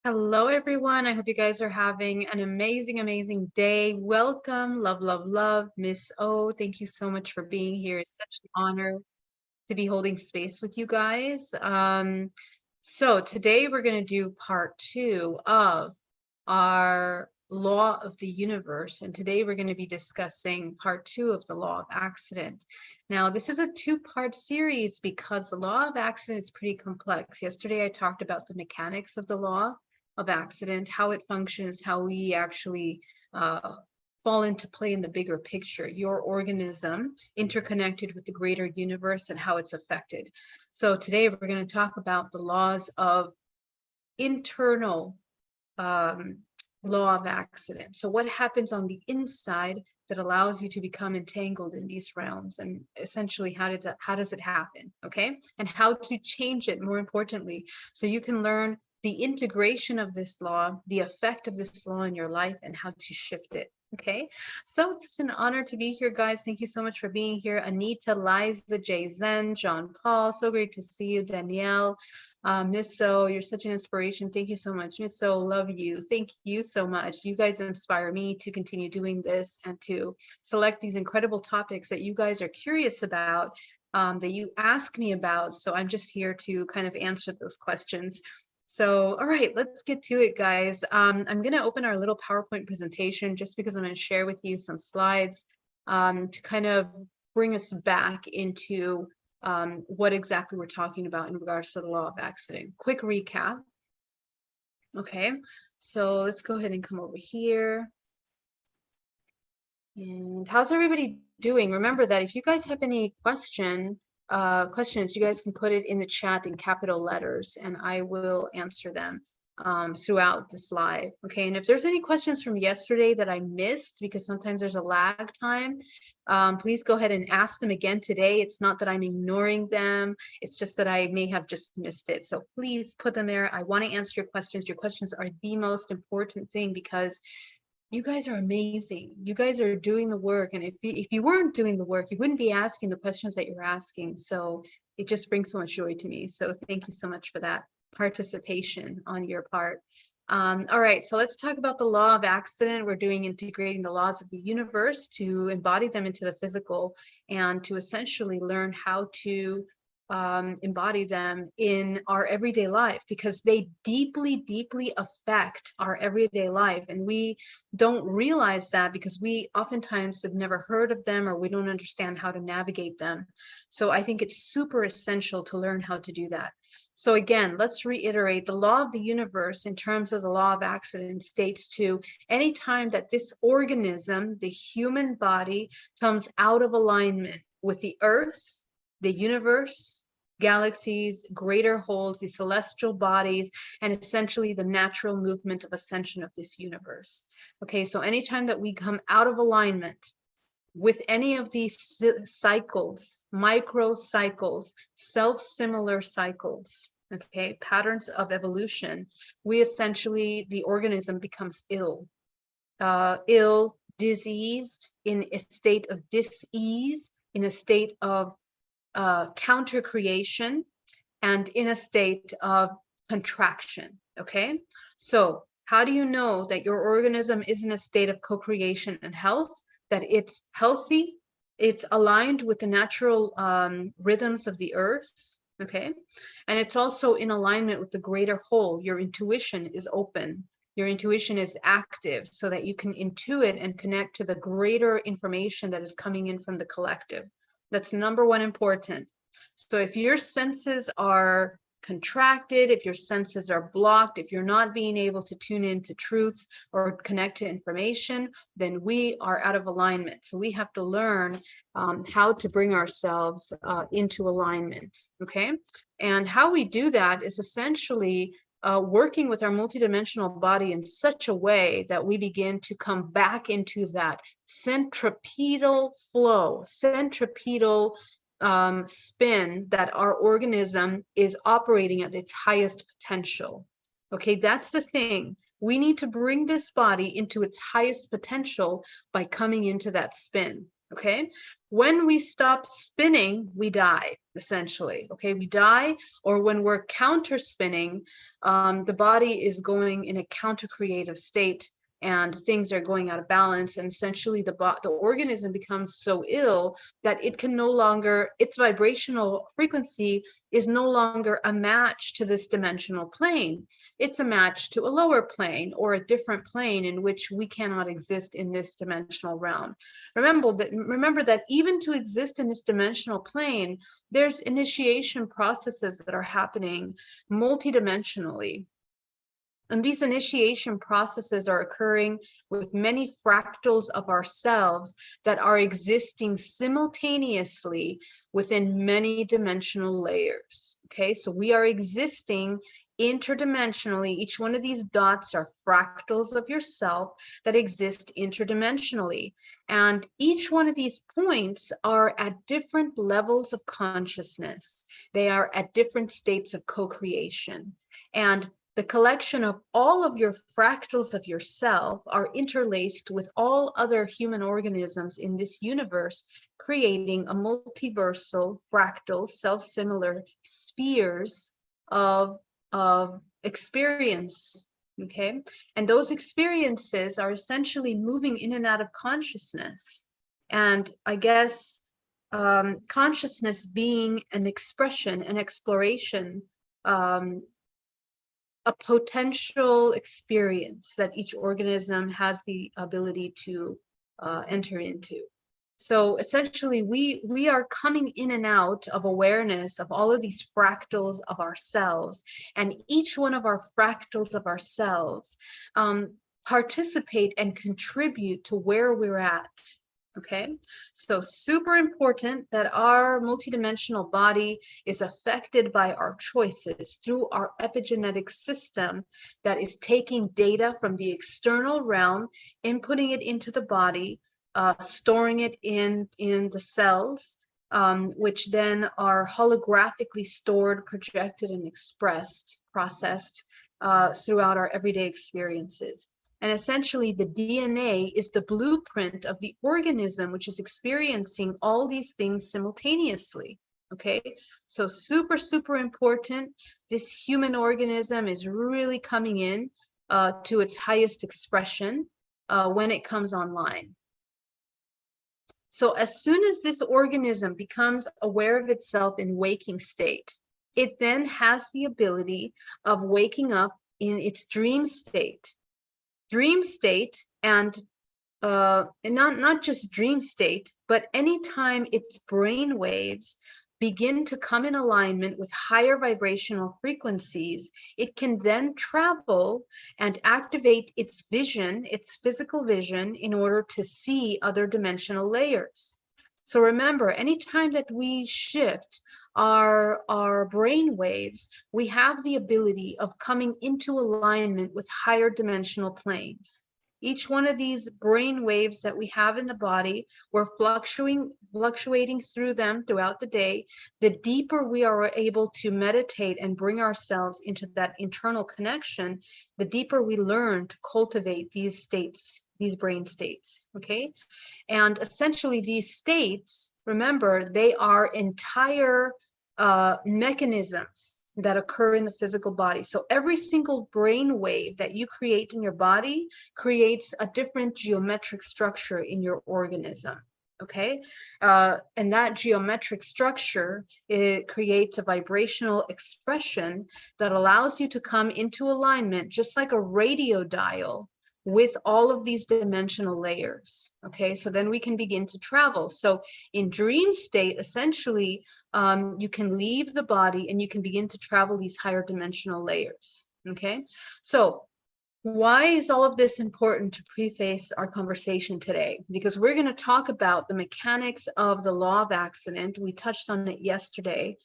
Hello, everyone. I hope you guys are having an amazing day. Welcome, love, love, love, Miss O. Thank you so much for being here. It's such an honor to be holding space with you guys. So today we're going to do part two of our law of the universe. And today we're going to be discussing part two of the law of accident. Now, this is a two-part series because the law of accident is pretty complex. Yesterday, I talked about the mechanics of the law of accident, how it functions, how we actually fall into play in the bigger picture, your organism interconnected with the greater universe and how it's affected. So today we're going to talk about the laws of internal law of accident. So what happens on the inside that allows you to become entangled in these realms, and essentially how does it happen, okay? And how to change it, more importantly, so you can learn the integration of this law, the effect of this law in your life, and how to shift it. Okay, so it's such an honor to be here, guys. Thank you so much for being here. Anita, Liza, Jay Zen, John Paul, so great to see you. Danielle, Miss So, you're such an inspiration. Thank you so much. Miss So, love you. Thank you so much. You guys inspire me to continue doing this and to select these incredible topics that you guys are curious about, that you ask me about. So I'm just here to kind of answer those questions. So, all right, let's get to it, guys. I'm going to open our little PowerPoint presentation just because I'm going to share with you some slides to kind of bring us back into what exactly we're talking about in regards to the law of accident. Quick recap. Okay, so let's go ahead and come over here. And how's everybody doing? Remember that if you guys have any questions, you guys can put it in the chat in capital letters and I will answer them throughout this live. Okay, and if there's any questions from yesterday that I missed, because sometimes there's a lag time, please go ahead and ask them again today. It's not that I'm ignoring them, it's just that I may have just missed it. So please put them there. I want to answer your questions. Your questions are the most important thing because you guys are amazing. You guys are doing the work. And if you weren't doing the work, you wouldn't be asking the questions that you're asking. So it just brings so much joy to me. So thank you so much for that participation on your part. All right, so let's talk about the law of accident. We're doing integrating the laws of the universe to embody them into the physical and to essentially learn how to embody them in our everyday life, because they deeply affect our everyday life. And we don't realize that because we oftentimes have never heard of them or we don't understand how to navigate them. So I think it's super essential to learn how to do that. So again, let's reiterate the law of the universe in terms of the law of accident states to anytime that this organism, the human body, comes out of alignment with the earth, the universe, galaxies, greater wholes, the celestial bodies, and essentially the natural movement of ascension of this universe. Okay, so anytime that we come out of alignment with any of these cycles, micro cycles, self-similar cycles, okay, patterns of evolution, we essentially, the organism becomes ill, diseased, in a state of dis-ease, in a state of counter creation, and in a state of contraction. Okay, so how do you know that your organism is in a state of co-creation and health, that it's healthy, it's aligned with the natural rhythms of the earth? Okay, and it's also in alignment with the greater whole. Your intuition is open, your intuition is active, so that you can intuit and connect to the greater information that is coming in from the collective. That's number one important. So if your senses are contracted, if your senses are blocked, if you're not being able to tune into truths or connect to information, then we are out of alignment. So we have to learn how to bring ourselves into alignment, okay? And how we do that is essentially working with our multidimensional body in such a way that we begin to come back into that centripetal flow, centripetal spin that our organism is operating at its highest potential. Okay, that's the thing. We need to bring this body into its highest potential by coming into that spin. Okay, when we stop spinning, we die, essentially. Okay, we die, or when we're counter spinning, the body is going in a counter-creative state, and things are going out of balance, and essentially the organism becomes so ill that it can no longer, its vibrational frequency is no longer a match to this dimensional plane. It's a match to a lower plane, or a different plane in which we cannot exist in this dimensional realm. Remember that even to exist in this dimensional plane, there's initiation processes that are happening multidimensionally. And these initiation processes are occurring with many fractals of ourselves that are existing simultaneously within many dimensional layers. Okay, so we are existing interdimensionally. Each one of these dots are fractals of yourself that exist interdimensionally. And each one of these points are at different levels of consciousness. They are at different states of co-creation. And the collection of all of your fractals of yourself are interlaced with all other human organisms in this universe, creating a multiversal, fractal, self-similar spheres of experience. Okay, and those experiences are essentially moving in and out of consciousness. And I guess consciousness being an expression, an exploration, a potential experience that each organism has the ability to enter into. So essentially, we are coming in and out of awareness of all of these fractals of ourselves, and each one of our fractals of ourselves participate and contribute to where we're at. Okay, so super important that our multidimensional body is affected by our choices through our epigenetic system that is taking data from the external realm, inputting it into the body, storing it in the cells, which then are holographically stored, projected, and expressed, processed throughout our everyday experiences. And essentially, the DNA is the blueprint of the organism, which is experiencing all these things simultaneously. Okay, so super, super important. This human organism is really coming in to its highest expression when it comes online. So as soon as this organism becomes aware of itself in waking state, it then has the ability of waking up in its dream state. Dream state, and not just dream state, but anytime its brain waves begin to come in alignment with higher vibrational frequencies, it can then travel and activate its vision, its physical vision, in order to see other dimensional layers. So remember, anytime that we shift our brain waves, we have the ability of coming into alignment with higher dimensional planes. Each one of these brain waves that we have in the body, we're fluctuating through them throughout the day. The deeper we are able to meditate and bring ourselves into that internal connection, the deeper we learn to cultivate these states, these brain states, okay? And essentially these states, remember, they are entire mechanisms that occur in the physical body. So every single brain wave that you create in your body creates a different geometric structure in your organism, okay? And that geometric structure, it creates a vibrational expression that allows you to come into alignment, just like a radio dial, with all of these dimensional layers. Okay, so then we can begin to travel. So in dream state, essentially, you can leave the body and you can begin to travel these higher dimensional layers. Okay, so why is all of this important to preface our conversation today? Because we're going to talk about the mechanics of the law of accident. We touched on it yesterday.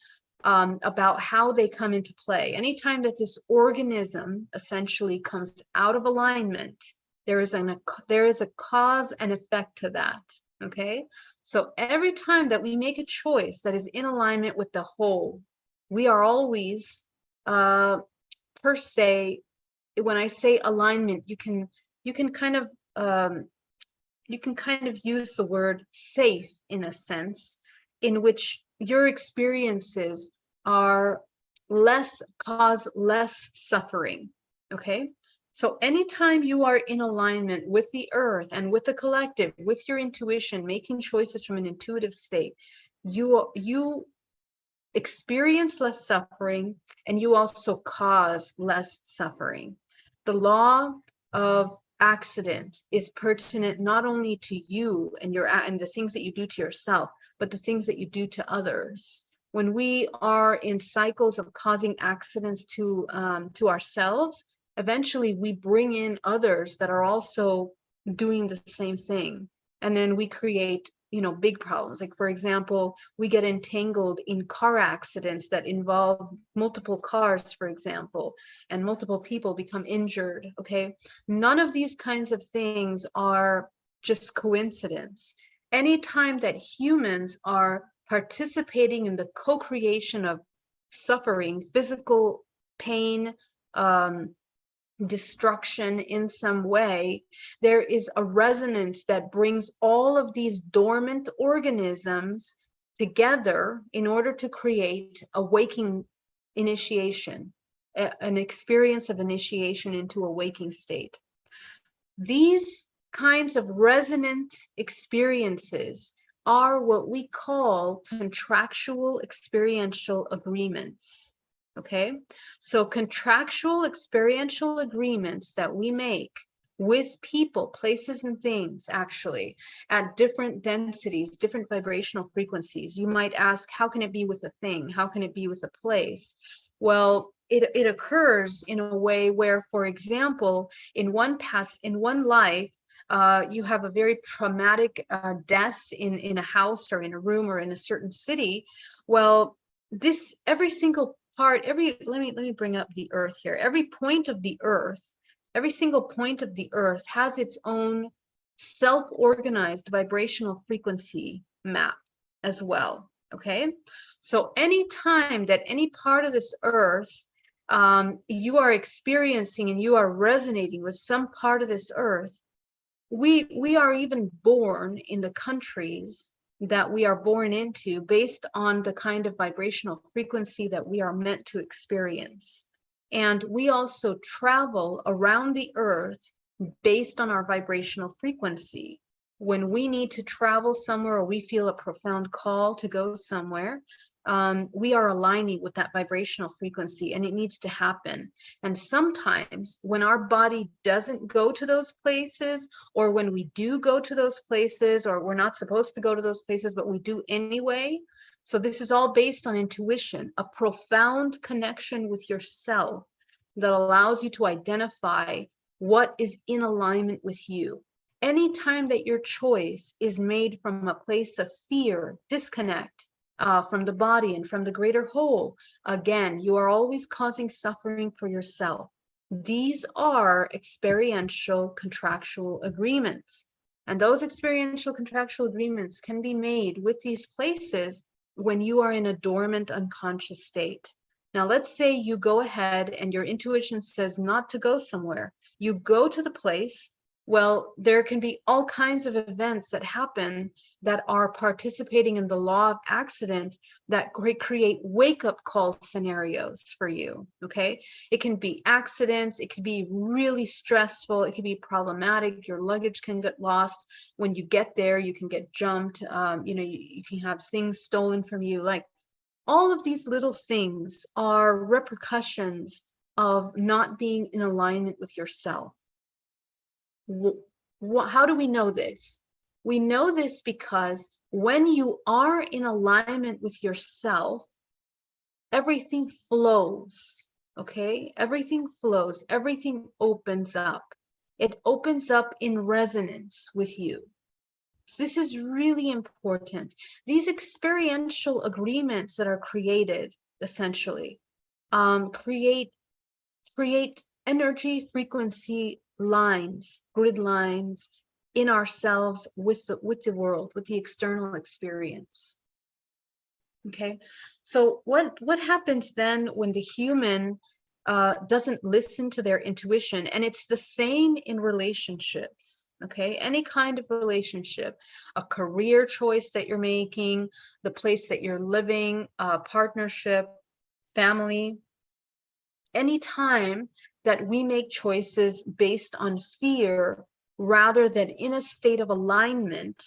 About how they come into play. Anytime that this organism essentially comes out of alignment, there is a cause and effect to that. Okay, so every time that we make a choice that is in alignment with the whole, we are always per se. When I say alignment, you can kind of use the word safe in a sense in which your experiences are cause less suffering. Okay. So anytime you are in alignment with the earth and with the collective, with your intuition, making choices from an intuitive state, you experience less suffering, and you also cause less suffering. The law of accident is pertinent not only to you and the things that you do to yourself, but the things that you do to others. When we are in cycles of causing accidents to ourselves, eventually we bring in others that are also doing the same thing, and then we create, you know, big problems. Like, for example, we get entangled in car accidents that involve multiple cars, for example, and multiple people become injured. Okay, none of these kinds of things are just coincidence. Anytime that humans are participating in the co-creation of suffering, physical pain, destruction in some way, there is a resonance that brings all of these dormant organisms together in order to create a waking initiation, an experience of initiation into a waking state. These kinds of resonant experiences are what we call contractual experiential agreements. Okay, so contractual experiential agreements that we make with people, places, and things, actually at different densities, different vibrational frequencies. You might ask, how can it be with a thing? How can it be with a place? Well, it occurs in a way where, for example, in one life, you have a very traumatic death in a house or in a room or in a certain city. Well, this every single part, let me bring up the earth here. Every point of the earth, every single point of the earth has its own self-organized vibrational frequency map as well. Okay, so any time that any part of this earth you are experiencing and you are resonating with some part of this earth, we are even born in the countries that we are born into based on the kind of vibrational frequency that we are meant to experience. And we also travel around the earth based on our vibrational frequency. When we need to travel somewhere or we feel a profound call to go somewhere, we are aligning with that vibrational frequency, and it needs to happen. And sometimes when our body doesn't go to those places, or when we do go to those places, or we're not supposed to go to those places, but we do anyway. So this is all based on intuition, a profound connection with yourself that allows you to identify what is in alignment with you. Anytime that your choice is made from a place of fear, disconnect, from the body and from the greater whole, again, you are always causing suffering for yourself. These are experiential contractual agreements. And those experiential contractual agreements can be made with these places when you are in a dormant unconscious state. Now, let's say you go ahead and your intuition says not to go somewhere. You go to the place. Well, there can be all kinds of events that happen that are participating in the law of accident that create wake-up call scenarios for you. Okay, it can be accidents, it could be really stressful, it can be problematic. Your luggage can get lost. When you get there, you can get jumped. You can have things stolen from you. Like, all of these little things are repercussions of not being in alignment with yourself. How do we know this? We know this because when you are in alignment with yourself, everything flows, okay? Everything flows, everything opens up. It opens up in resonance with you. So this is really important. These experiential agreements that are created, essentially, create energy frequency lines, grid lines in ourselves with the world, with the external experience. Okay, so what happens then when the human doesn't listen to their intuition? And it's the same in relationships. Okay, any kind of relationship, a career choice that you're making, the place that you're living, a partnership, family, anytime that we make choices based on fear rather than in a state of alignment,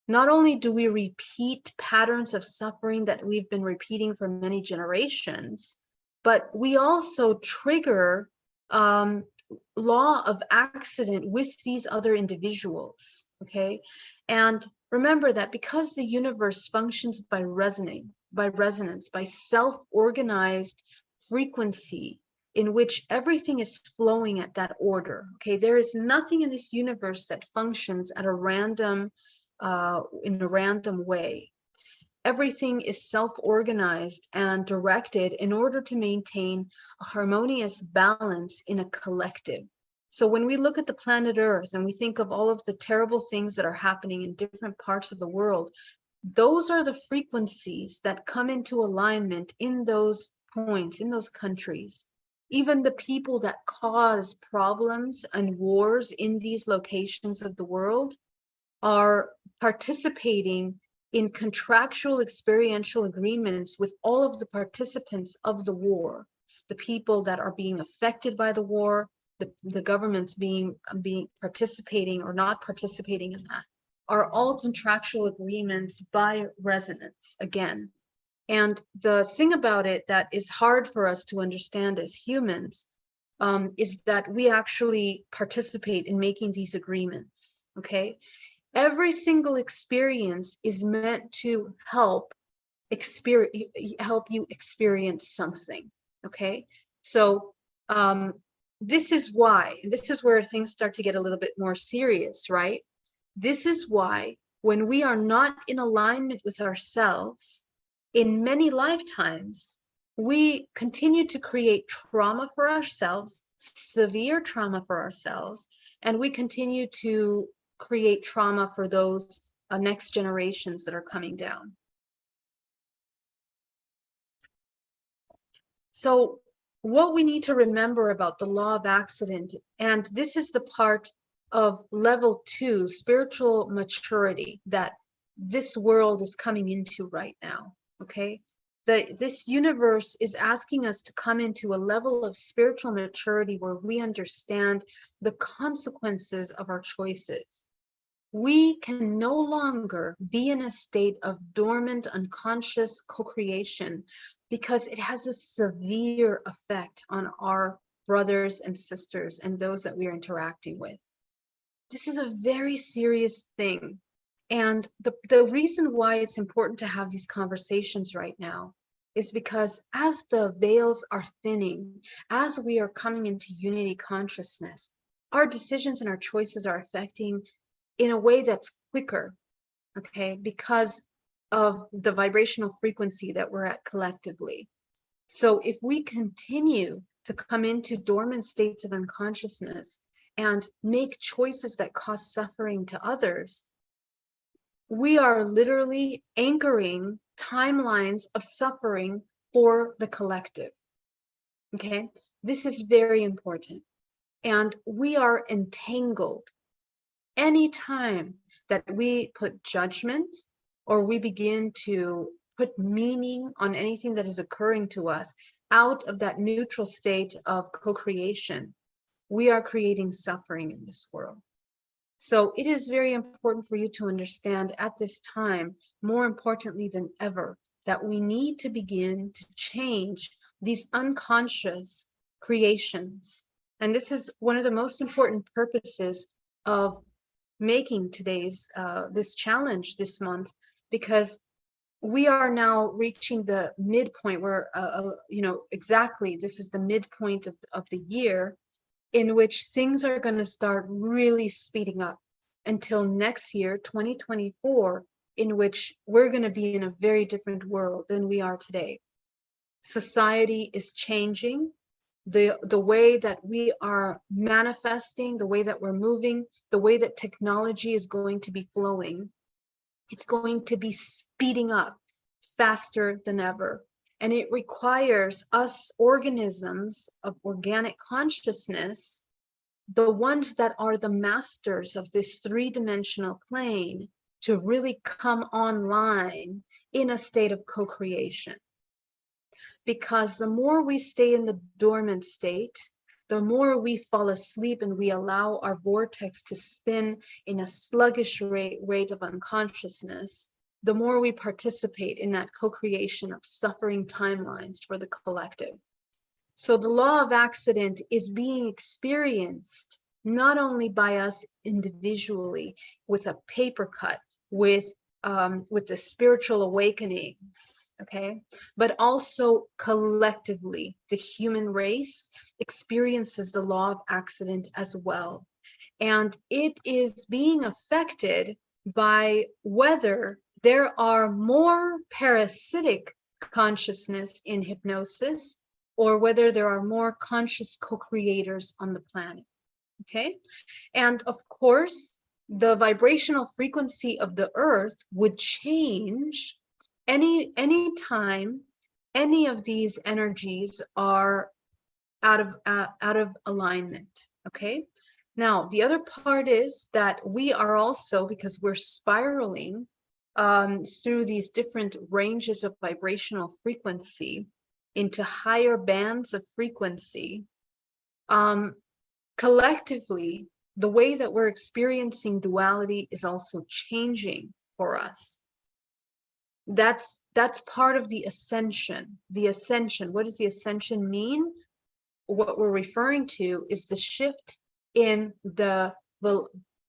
not only do we repeat patterns of suffering that we've been repeating for many generations, but we also trigger law of accident with these other individuals, okay? And remember that because the universe functions by resonance, by self-organized frequency in which everything is flowing at that order, okay? There is nothing in this universe that functions at a random, in a random way. Everything is self-organized and directed in order to maintain a harmonious balance in a collective. So when we look at the planet Earth and we think of all of the terrible things that are happening in different parts of the world, those are the frequencies that come into alignment in those points, in those countries. Even the people that cause problems and wars in these locations of the world are participating in contractual experiential agreements with all of the participants of the war, the people that are being affected by the war, the governments being participating or not participating in that, are all contractual agreements by resonance again. And the thing about it that is hard for us to understand as humans is that we actually participate in making these agreements, okay? Every single experience is meant to help you experience something, okay? So this is why, and this is where things start to get a little bit more serious, right? This is why when we are not in alignment with ourselves, in many lifetimes, we continue to create trauma for ourselves, severe trauma for ourselves, and we continue to create trauma for those next generations that are coming down. So what we need to remember about the law of accident, and this is the part of level 2, spiritual maturity, that this world is coming into right now, okay? This universe is asking us to come into a level of spiritual maturity where we understand the consequences of our choices. We can no longer be in a state of dormant, unconscious co-creation because it has a severe effect on our brothers and sisters and those that we are interacting with. This is a very serious thing. And the reason why it's important to have these conversations right now is because as the veils are thinning, as we are coming into unity consciousness, our decisions and our choices are affecting in a way that's quicker, okay, because of the vibrational frequency that we're at collectively. So if we continue to come into dormant states of unconsciousness and make choices that cause suffering to others, we are literally anchoring timelines of suffering for the collective, okay? This is very important. And we are entangled. Anytime that we put judgment or we begin to put meaning on anything that is occurring to us out of that neutral state of co-creation, we are creating suffering in this world. So it is very important for you to understand at this time, more importantly than ever, that we need to begin to change these unconscious creations. And this is one of the most important purposes of making today's this challenge this month, because we are now reaching the midpoint where you know, exactly this is the midpoint of the year in which things are going to start really speeding up until next year 2024, in which we're going to be in a very different world than we are today. Society is changing. The way that we are manifesting, the way that we're moving, the way that technology is going to be flowing, it's going to be speeding up faster than ever. And it requires us organisms of organic consciousness, the ones that are the masters of this three-dimensional plane, to really come online in a state of co-creation. because the more we stay in the dormant state, the more we fall asleep and we allow our vortex to spin in a sluggish rate of unconsciousness, the more we participate in that co-creation of suffering timelines for the collective. So the law of accident is being experienced not only by us individually with a paper cut, with the spiritual awakenings, okay, but also collectively, the human race experiences the law of accident as well. And it is being affected by whether there are more parasitic consciousness in hypnosis or whether there are more conscious co-creators on the planet, okay? And of course, the vibrational frequency of the earth would change any time any of these energies are out of alignment, okay? Now, the other part is that we are also, because we're spiraling through these different ranges of vibrational frequency into higher bands of frequency, collectively, the way that we're experiencing duality is also changing for us. That's part of the ascension. The ascension, what does the ascension mean? What we're referring to is the shift in the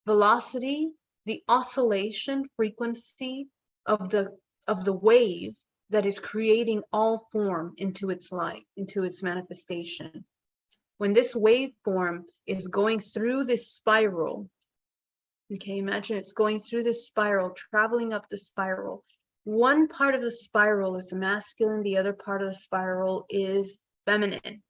velocity, the oscillation frequency of the wave that is creating all form into its light, into its manifestation. When this waveform is going through this spiral, okay, imagine it's going through this spiral, traveling up the spiral. One part of the spiral is the masculine, the other part of the spiral is feminine.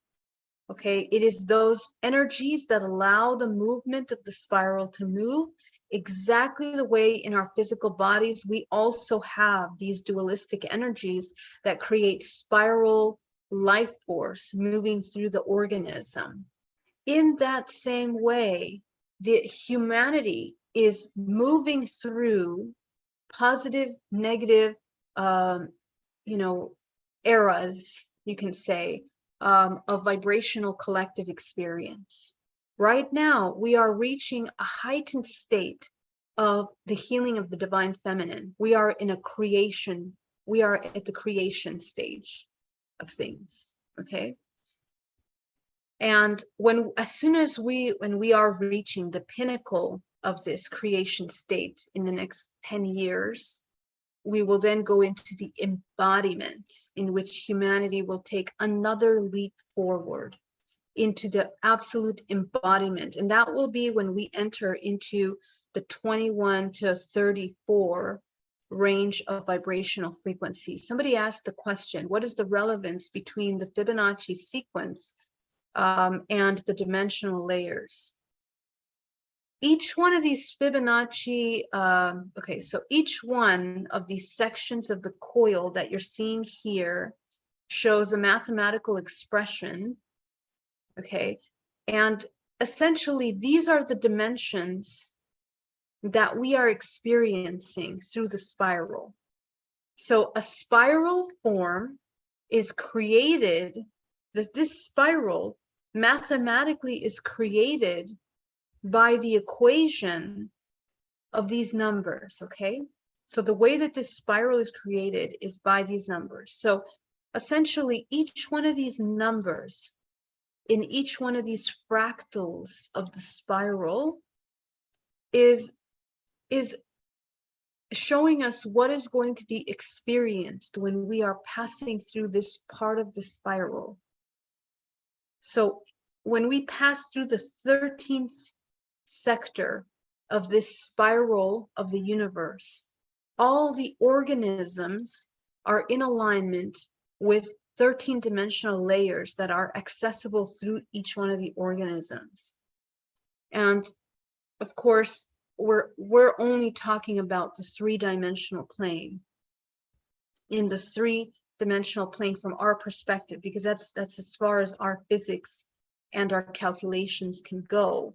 Okay, it is those energies that allow the movement of the spiral to move exactly the way in our physical bodies. We also have these dualistic energies that create spiral life force moving through the organism. In that same way, the humanity is moving through positive, negative, eras, you can say, of vibrational collective experience. Right now, we are reaching a heightened state of the healing of the divine feminine. We are in a creation. We are at the creation stage of things, okay? And when we are reaching the pinnacle of this creation state in the next 10 years, we will then go into the embodiment, in which humanity will take another leap forward into the absolute embodiment. And that will be when we enter into the 21 to 34 range of vibrational frequency. Somebody asked the question, what is the relevance between the Fibonacci sequence and the dimensional layers? Each one of these Fibonacci, okay, so each one of these sections of the coil that you're seeing here shows a mathematical expression, okay? And essentially, these are the dimensions that we are experiencing through the spiral. So a spiral form is created, this spiral mathematically is created by the equation of these numbers, okay? So the way that this spiral is created is by these numbers. So essentially, each one of these numbers in each one of these fractals of the spiral is showing us what is going to be experienced when we are passing through this part of the spiral. So when we pass through the 13th sector of this spiral of the universe, all the organisms are in alignment with 13-dimensional layers that are accessible through each one of the organisms. And of course, we're only talking about the 3-dimensional plane. In the 3-dimensional plane from our perspective, because that's as far as our physics and our calculations can go.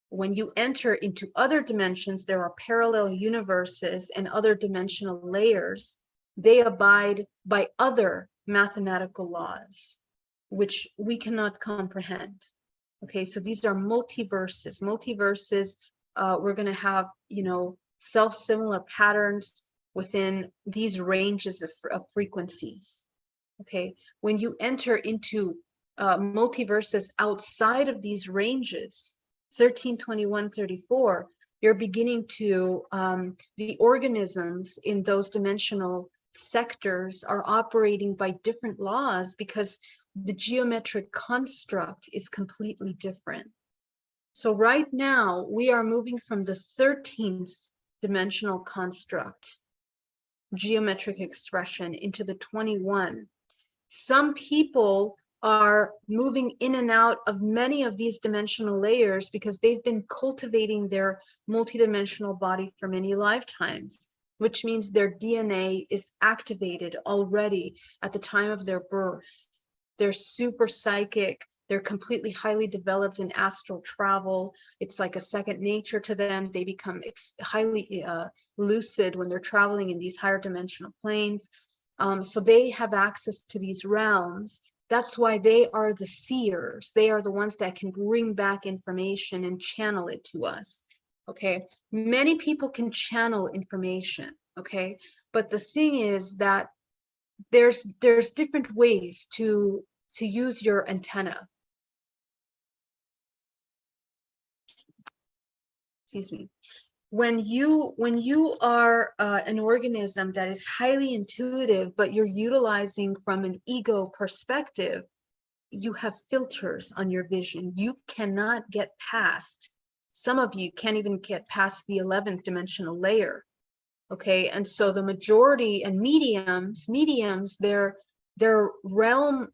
When you enter into other dimensions, there are parallel universes and other dimensional layers. They abide by other mathematical laws, which we cannot comprehend. Okay, so these are multiverses. Multiverses, we're going to have, you know, self-similar patterns within these ranges of frequencies. Okay, when you enter into multiverses outside of these ranges, 13, 21, 34, you're beginning to, the organisms in those dimensional sectors are operating by different laws because the geometric construct is completely different. So right now we are moving from the 13th dimensional construct, geometric expression, into the 21. Some people are moving in and out of many of these dimensional layers because they've been cultivating their multidimensional body for many lifetimes, which means their DNA is activated already at the time of their birth. They're super psychic. They're completely highly developed in astral travel. It's like a second nature to them. They become highly lucid when they're traveling in these higher dimensional planes. So they have access to these realms. That's why they are the seers. They are the ones that can bring back information and channel it to us. Okay, many people can channel information. Okay, but the thing is that there's different ways to use your antenna. Excuse me. When you are an organism that is highly intuitive, but you're utilizing from an ego perspective, you have filters on your vision. You cannot get past. Some of you can't even get past the 11th dimensional layer. Okay, and so the majority, and mediums, their realm,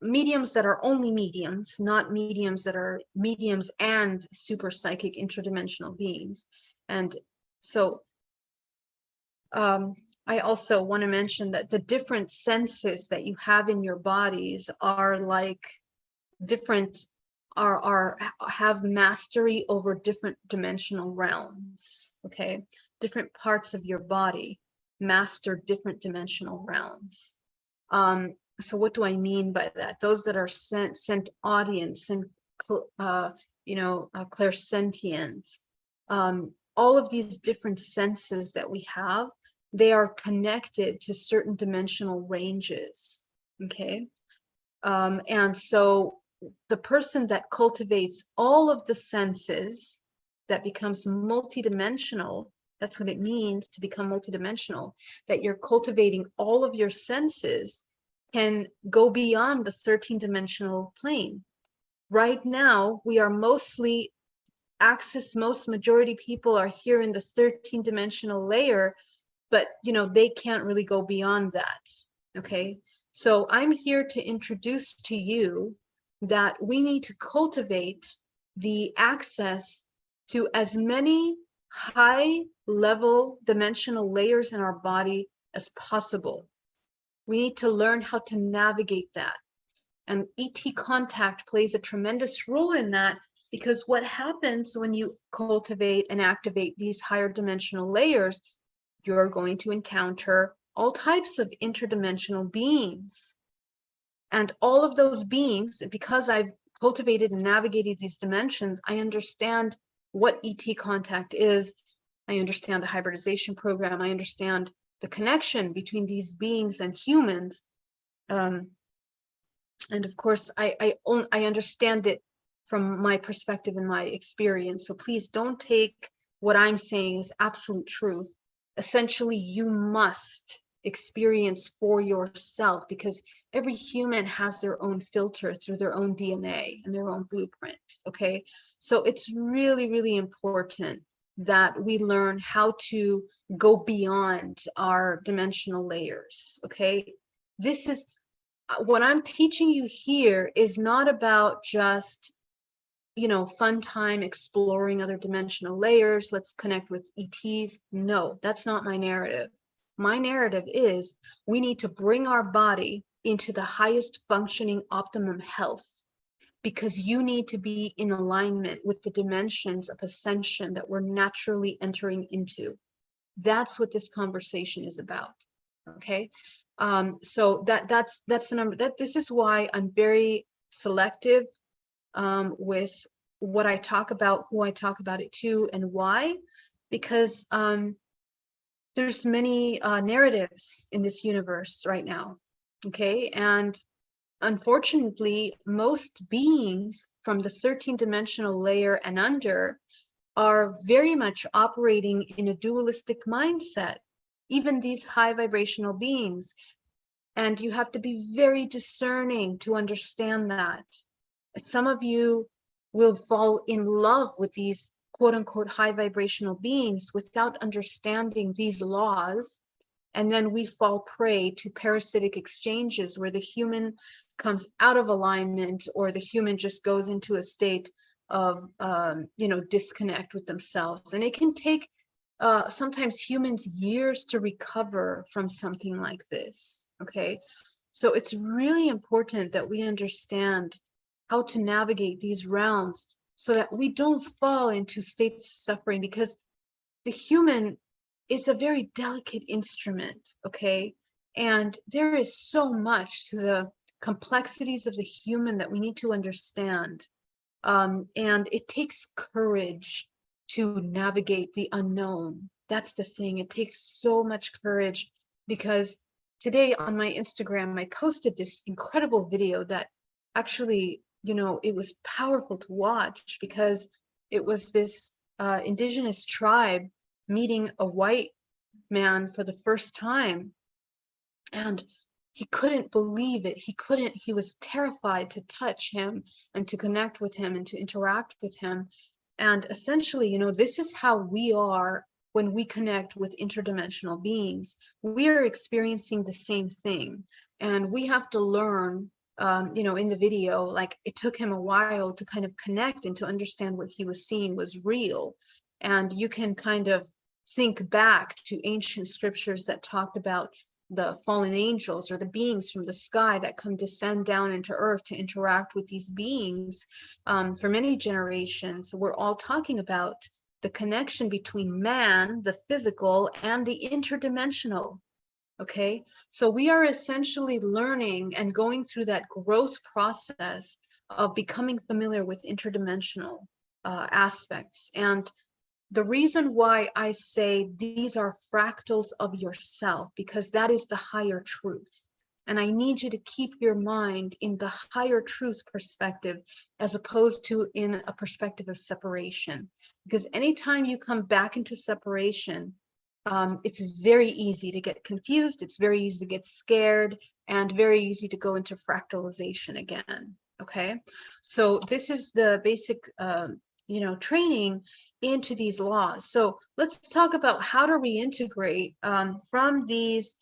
mediums that are only mediums, not mediums that are mediums and super psychic interdimensional beings. And so I also want to mention that the different senses that you have in your bodies are like different, have mastery over different dimensional realms. Okay, different parts of your body master different dimensional realms. So what do I mean by that? Those that are sent audience and clairsentient, all of these different senses that we have, they are connected to certain dimensional ranges. Okay, and so the person that cultivates all of the senses, that becomes multidimensional, that's what it means to become multidimensional, that you're cultivating all of your senses, can go beyond the 13-dimensional plane. Right now, we are mostly most majority people are here in the 13-dimensional layer, but you know, they can't really go beyond that. Okay, so I'm here to introduce to you that we need to cultivate the access to as many high level dimensional layers in our body as possible. We need to learn how to navigate that. And ET contact plays a tremendous role in that, because what happens when you cultivate and activate these higher dimensional layers, you're going to encounter all types of interdimensional beings. And all of those beings, because I've cultivated and navigated these dimensions, I understand what ET contact is. I understand the hybridization program. I understand the connection between these beings and humans. And of course, I understand it from my perspective and my experience. So please don't take what I'm saying as absolute truth. Essentially, you must experience for yourself, because every human has their own filter through their own DNA and their own blueprint. Okay, so it's really, really important that we learn how to go beyond our dimensional layers. Okay, this is what I'm teaching you here is not about just, you know, fun time exploring other dimensional layers. Let's connect with ETs. No, that's not my narrative. My narrative is we need to bring our body into the highest functioning optimum health, because you need to be in alignment with the dimensions of ascension that we're naturally entering into. That's what this conversation is about. Okay, So that's the number. That this is why I'm very selective with what I talk about, who I talk about it to, and why, because there's many narratives in this universe right now. Okay, and unfortunately, most beings from the 13th dimensional layer and under are very much operating in a dualistic mindset, even these high vibrational beings. And you have to be very discerning to understand that. Some of you will fall in love with these quote unquote high vibrational beings without understanding these laws. And then we fall prey to parasitic exchanges where the human comes out of alignment, or the human just goes into a state of, disconnect with themselves. And it can take sometimes humans years to recover from something like this. Okay. So it's really important that we understand how to navigate these realms so that we don't fall into states of suffering, because the human is a very delicate instrument, okay? And there is so much to the complexities of the human that we need to understand. And it takes courage to navigate the unknown. That's the thing. It takes so much courage, because today on my Instagram, I posted this incredible video that actually, it was powerful to watch, because it was this indigenous tribe meeting a white man for the first time, and he couldn't believe it. He was terrified to touch him and to connect with him and to interact with him. And essentially, this is how we are when we connect with interdimensional beings. We are experiencing the same thing, and we have to learn. In the video, like, it took him a while to kind of connect and to understand what he was seeing was real. And you can kind of think back to ancient scriptures that talked about the fallen angels, or the beings from the sky that come descend down into earth to interact with these beings. For many generations, we're all talking about the connection between man, the physical, and the interdimensional. Okay, so we are essentially learning and going through that growth process of becoming familiar with interdimensional aspects. And the reason why I say these are fractals of yourself, because that is the higher truth. And I need you to keep your mind in the higher truth perspective, as opposed to in a perspective of separation. Because anytime you come back into separation, it's very easy to get confused. It's very easy to get scared, and very easy to go into fractalization again. Okay, so this is the basic, training into these laws. So let's talk about how to reintegrate from these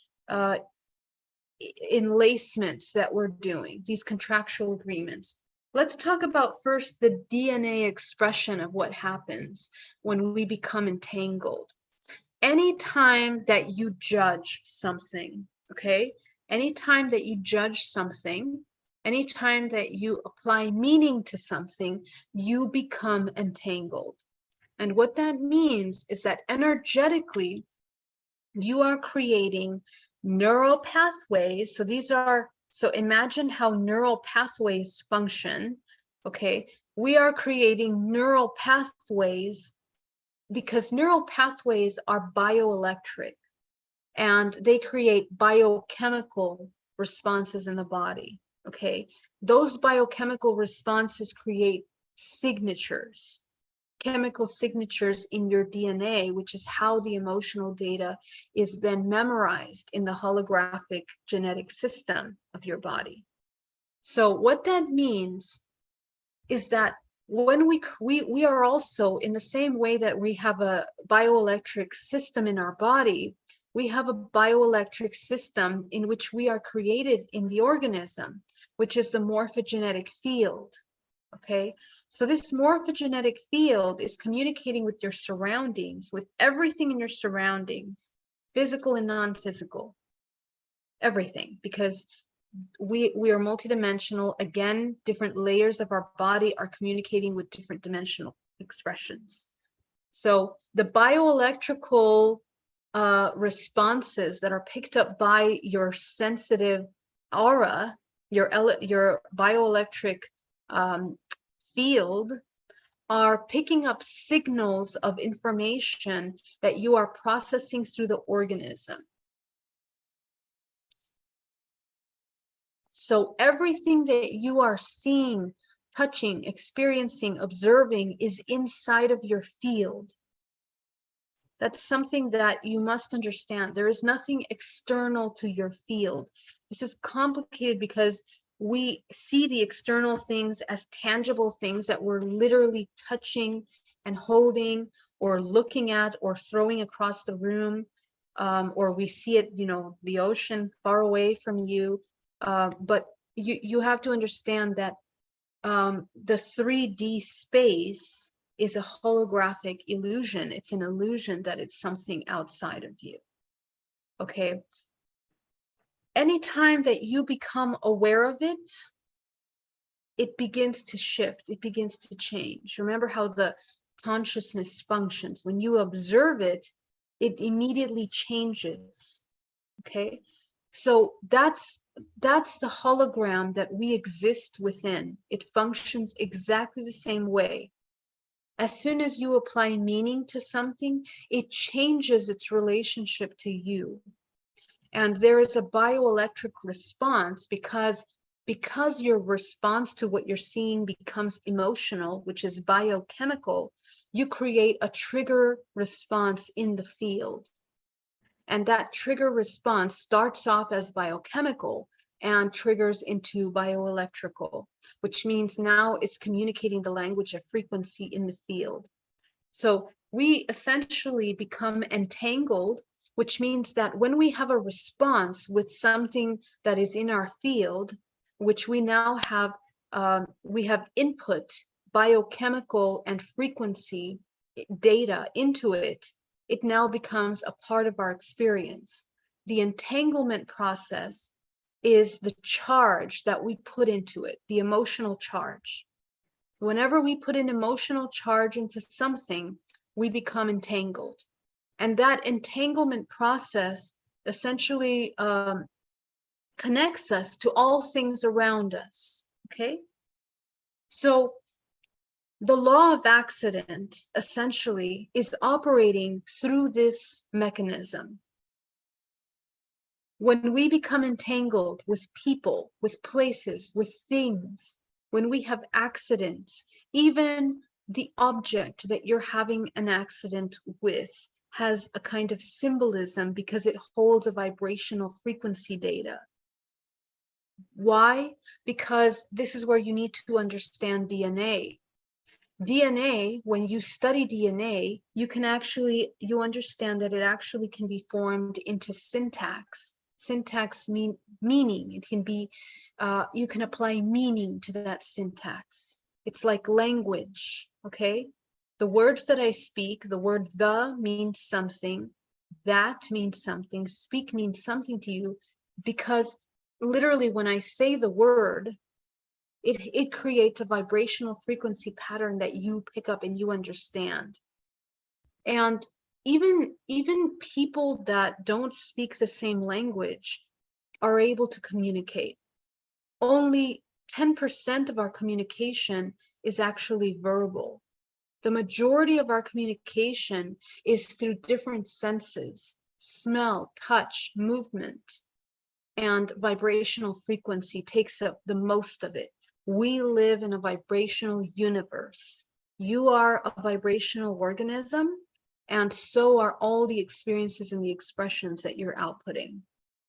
enlacements that we're doing, these contractual agreements. Let's talk about first the DNA expression of what happens when we become entangled. Anytime that you judge something, okay? Anytime that you judge something, anytime that you apply meaning to something, you become entangled. And what that means is that energetically, you are creating neural pathways. So imagine how neural pathways function, okay? We are creating neural pathways because neural pathways are bioelectric, and they create biochemical responses in the body, okay? Those biochemical responses create signatures, chemical signatures in your DNA, which is how the emotional data is then memorized in the holographic genetic system of your body. So what that means is that when we are also, in the same way that we have a bioelectric system in our body, we have a bioelectric system in which we are created in the organism, which is the morphogenetic field, okay? So this morphogenetic field is communicating with your surroundings, with everything in your surroundings, physical and non-physical, everything, because we are multidimensional. Again, different layers of our body are communicating with different dimensional expressions. So the bioelectrical responses that are picked up by your sensitive aura, your bioelectric field, are picking up signals of information that you are processing through the organism. So everything that you are seeing, touching, experiencing, observing is inside of your field. That's something that you must understand. There is nothing external to your field. This is complicated because we see the external things as tangible things that we're literally touching and holding or looking at or throwing across the room, or we see it, you know, the ocean far away from you. But you have to understand that the 3D space is a holographic illusion. It's an illusion that it's something outside of you. Okay. Anytime that you become aware of it, it begins to shift, it begins to change. Remember how the consciousness functions. When you observe it, it immediately changes. Okay. So that's the hologram that we exist within. It functions exactly the same way. As soon as you apply meaning to something, it changes its relationship to you. And there is a bioelectric response because your response to what you're seeing becomes emotional, which is biochemical. You create a trigger response in the field. And that trigger response starts off as biochemical and triggers into bioelectrical, which means now it's communicating the language of frequency in the field. So we essentially become entangled, which means that when we have a response with something that is in our field, which we now have, we have input biochemical and frequency data into it, it now becomes a part of our experience. The entanglement process is the charge that we put into it, the emotional charge. Whenever we put an emotional charge into something, we become entangled. And that entanglement process essentially connects us to all things around us, okay? So the law of accident essentially is operating through this mechanism. When we become entangled with people, with places, with things, when we have accidents, even the object that you're having an accident with has a kind of symbolism because it holds a vibrational frequency data. Why? Because this is where you need to understand DNA. DNA, when you study DNA, you understand that it actually can be formed into syntax. Syntax meaning. It can be, you can apply meaning to that syntax. It's like language, okay? The words that I speak, the word the means something, that means something, speak means something to you, because literally when I say the word, it creates a vibrational frequency pattern that you pick up and you understand. And even people that don't speak the same language are able to communicate. Only 10% of our communication is actually verbal. The majority of our communication is through different senses: smell, touch, movement, and vibrational frequency takes up the most of it. We live in a vibrational universe. You are a vibrational organism, and so are all the experiences and the expressions that you're outputting.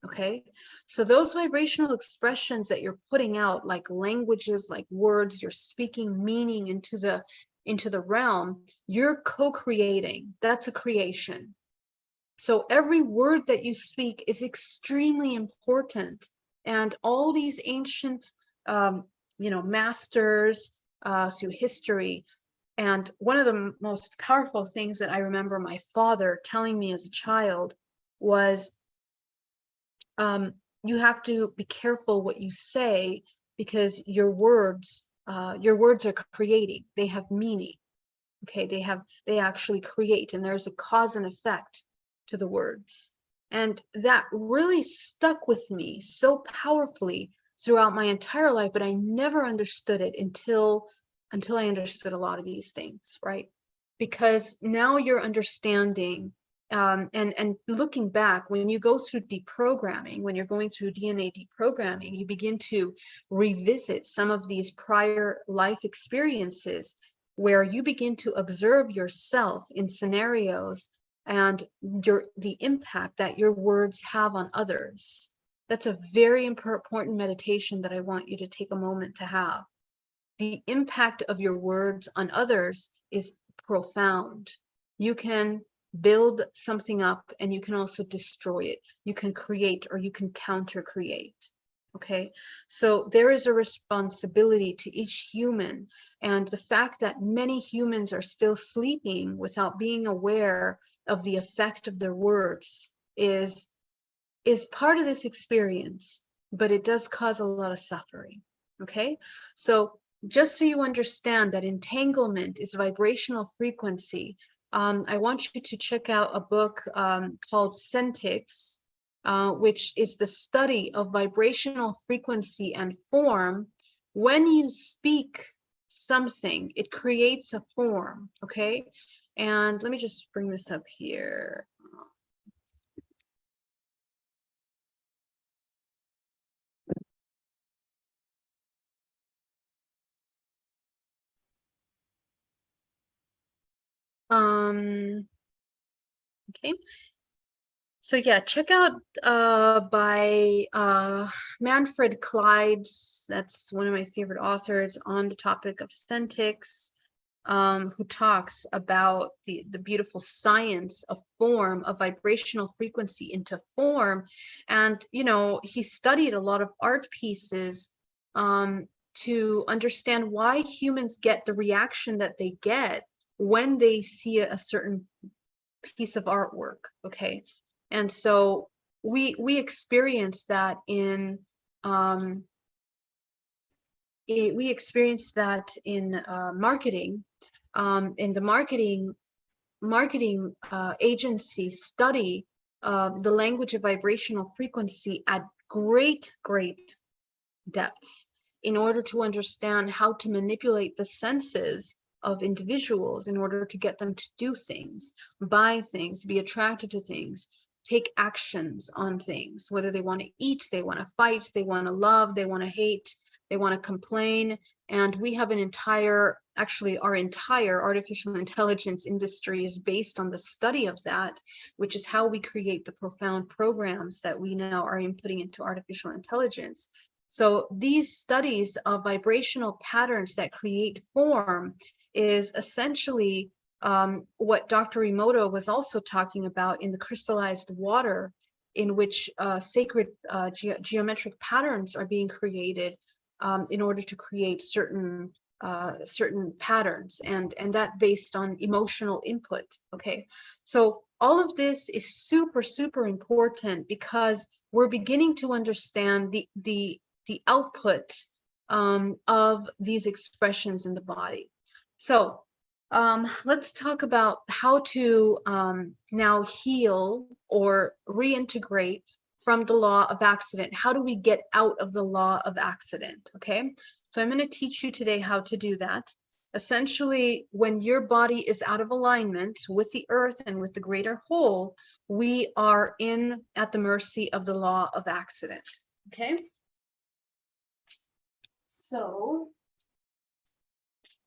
Okay, so those vibrational expressions that you're putting out, like languages, like words, you're speaking meaning into the realm, you're co-creating. That's a creation. So every word that you speak is extremely important. And all these ancient, masters through history. And one of the most powerful things that I remember my father telling me as a child was, you have to be careful what you say, because your words are creating. They have meaning. Okay, they actually create, and there's a cause and effect to the words. And that really stuck with me so powerfully throughout my entire life, but I never understood it until I understood a lot of these things, right? Because now you're understanding, and looking back, when you go through deprogramming, when you're going through DNA deprogramming, you begin to revisit some of these prior life experiences where you begin to observe yourself in scenarios and the impact that your words have on others. That's a very important meditation that I want you to take a moment to have. The impact of your words on others is profound. You can build something up and you can also destroy it. You can create or you can counter create. Okay, so there is a responsibility to each human, and the fact that many humans are still sleeping without being aware of the effect of their words is part of this experience, but it does cause a lot of suffering. Okay, so just so you understand that entanglement is vibrational frequency, I want you to check out a book called Sentix, which is the study of vibrational frequency and form. When you speak something, it creates a form, okay? And let me just bring this up here. Okay. So yeah, check out by Manfred Clydes. That's one of my favorite authors on the topic of Sentix, who talks about the beautiful science of form, of vibrational frequency into form. And, you know, he studied a lot of art pieces to understand why humans get the reaction that they get when they see a certain piece of artwork. Okay, and so we experience that in we experience that in marketing. In the marketing agencies study the language of vibrational frequency at great depths in order to understand how to manipulate the senses of individuals in order to get them to do things, buy things, be attracted to things, take actions on things, whether they want to eat, they want to fight, they want to love, they want to hate, they want to complain. And we have an entire, actually our entire artificial intelligence industry is based on the study of that, which is how we create the profound programs that we now are inputting into artificial intelligence. So these studies of vibrational patterns that create form is essentially what Dr. Emoto was also talking about in the crystallized water, in which sacred geometric patterns are being created in order to create certain patterns, and that based on emotional input. Okay, so all of this is super important because we're beginning to understand the output of these expressions in the body. So let's talk about how to now heal or reintegrate from the law of accident. How do we get out of the law of accident? Okay, so I'm going to teach you today how to do that. Essentially, when your body is out of alignment with the earth and with the greater whole, we are at the mercy of the law of accident. Okay, so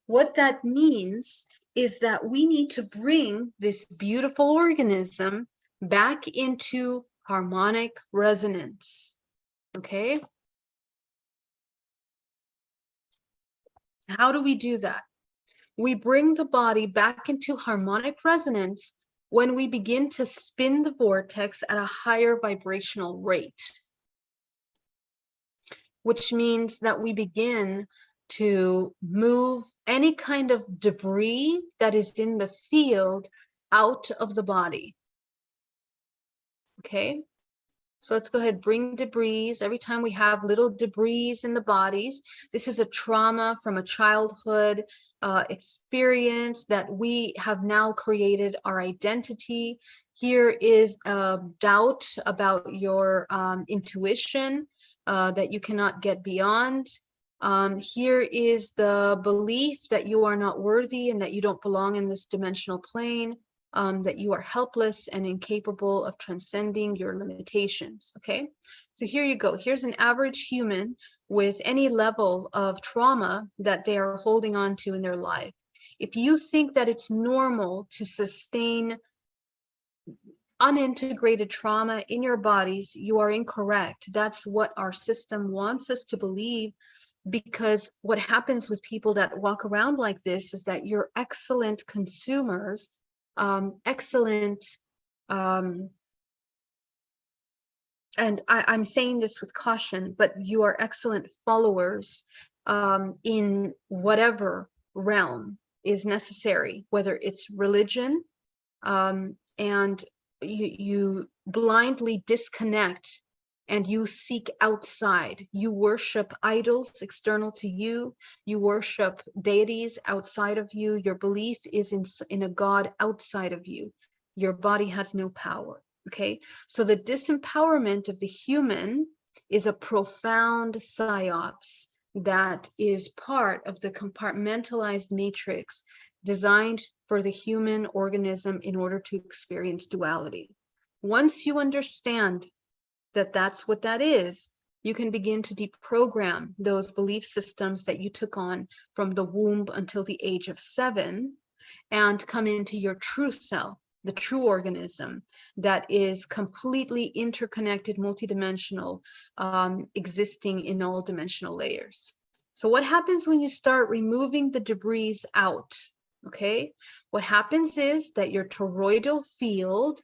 what that means is that we need to bring this beautiful organism back into harmonic resonance. Okay, how do we do that? We bring the body back into harmonic resonance when we begin to spin the vortex at a higher vibrational rate, which means that we begin to move any kind of debris that is in the field out of the body. Okay, So let's go ahead, bring debris. Every time we have little debris in the bodies, this is a trauma from a childhood experience that we have now created our identity. Here is a doubt about your intuition that you cannot get beyond. Here is the belief that you are not worthy and that you don't belong in this dimensional plane. That you are helpless and incapable of transcending your limitations, okay? So here you go. Here's an average human with any level of trauma that they are holding on to in their life. If you think that it's normal to sustain unintegrated trauma in your bodies, you are incorrect. That's what our system wants us to believe, because what happens with people that walk around like this is that you're excellent consumers, excellent, and I'm saying this with caution, but you are excellent followers in whatever realm is necessary, whether it's religion, and you blindly disconnect and you seek outside. You worship idols external to you. You worship deities outside of you. Your belief is in a God outside of you. Your body has no power, okay? So the disempowerment of the human is a profound psyops that is part of the compartmentalized matrix designed for the human organism in order to experience duality. Once you understand that that's what that is, you can begin to deprogram those belief systems that you took on from the womb until the age of 7 and come into your true self, the true organism that is completely interconnected, multidimensional, existing in all dimensional layers. So what happens when you start removing the debris out? Okay, what happens is that your toroidal field,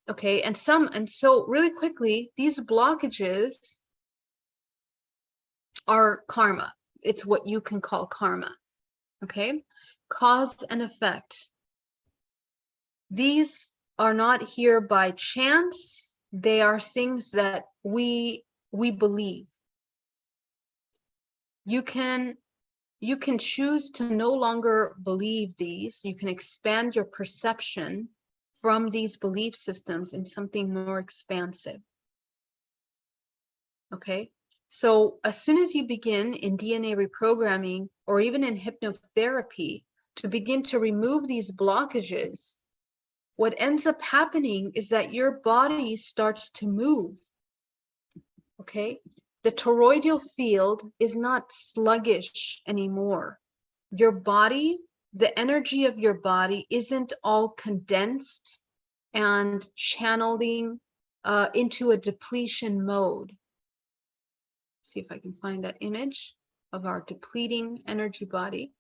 okay, and so really quickly, these blockages are karma. It's what you can call karma, okay? Cause and effect. These are not here by chance. They are things that we believe. You can choose to no longer believe these. You can expand your perception from these belief systems in something more expansive. Okay, so as soon as you begin in DNA reprogramming or even in hypnotherapy to begin to remove these blockages, what ends up happening is that your body starts to move. Okay, the toroidal field is not sluggish anymore. Your body, the energy of your body isn't all condensed and channeling into a depletion mode. See if I can find that image of our depleting energy body.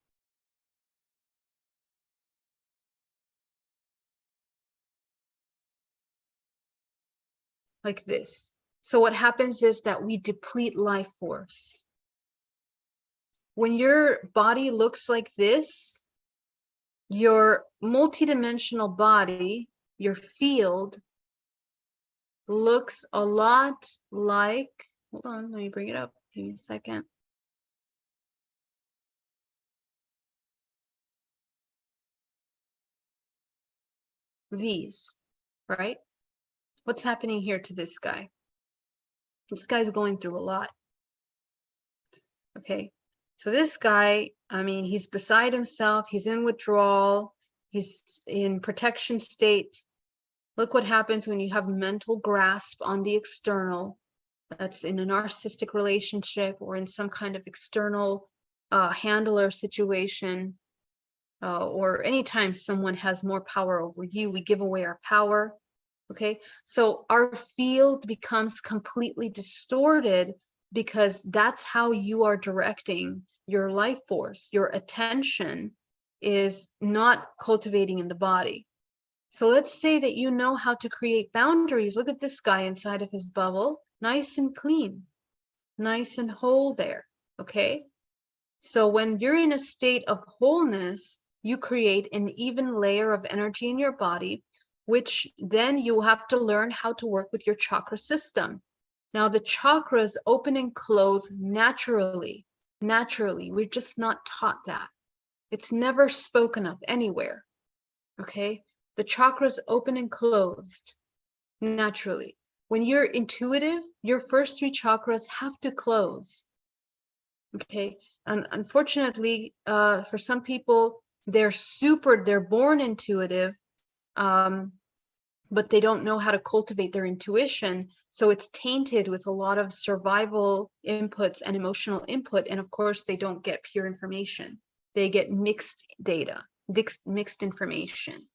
Like this. So what happens is that we deplete life force. When your body looks like this, your multidimensional body, your field, looks a lot like, hold on, let me bring it up, give me a second. These, right? What's happening here to this guy? This guy's going through a lot. Okay, so this guy, I mean, he's beside himself, he's in withdrawal, he's in protection state. Look what happens when you have mental grasp on the external. That's in a narcissistic relationship or in some kind of external handler situation, or anytime someone has more power over you, we give away our power. Okay, so our field becomes completely distorted because that's how you are directing your life force. Your attention is not cultivating in the body. So let's say that you know how to create boundaries. Look at this guy inside of his bubble, nice and clean, nice and whole there, okay? So when you're in a state of wholeness, you create an even layer of energy in your body which then you have to learn how to work with your chakra system. Now, the chakras open and close naturally. Naturally, we're just not taught that. It's never spoken of anywhere. Okay? The chakras open and closed naturally. When you're intuitive, your first three chakras have to close. Okay? And unfortunately, for some people, they're born intuitive, but they don't know how to cultivate their intuition. So it's tainted with a lot of survival inputs and emotional input. And of course, they don't get pure information. They get mixed data, mixed information.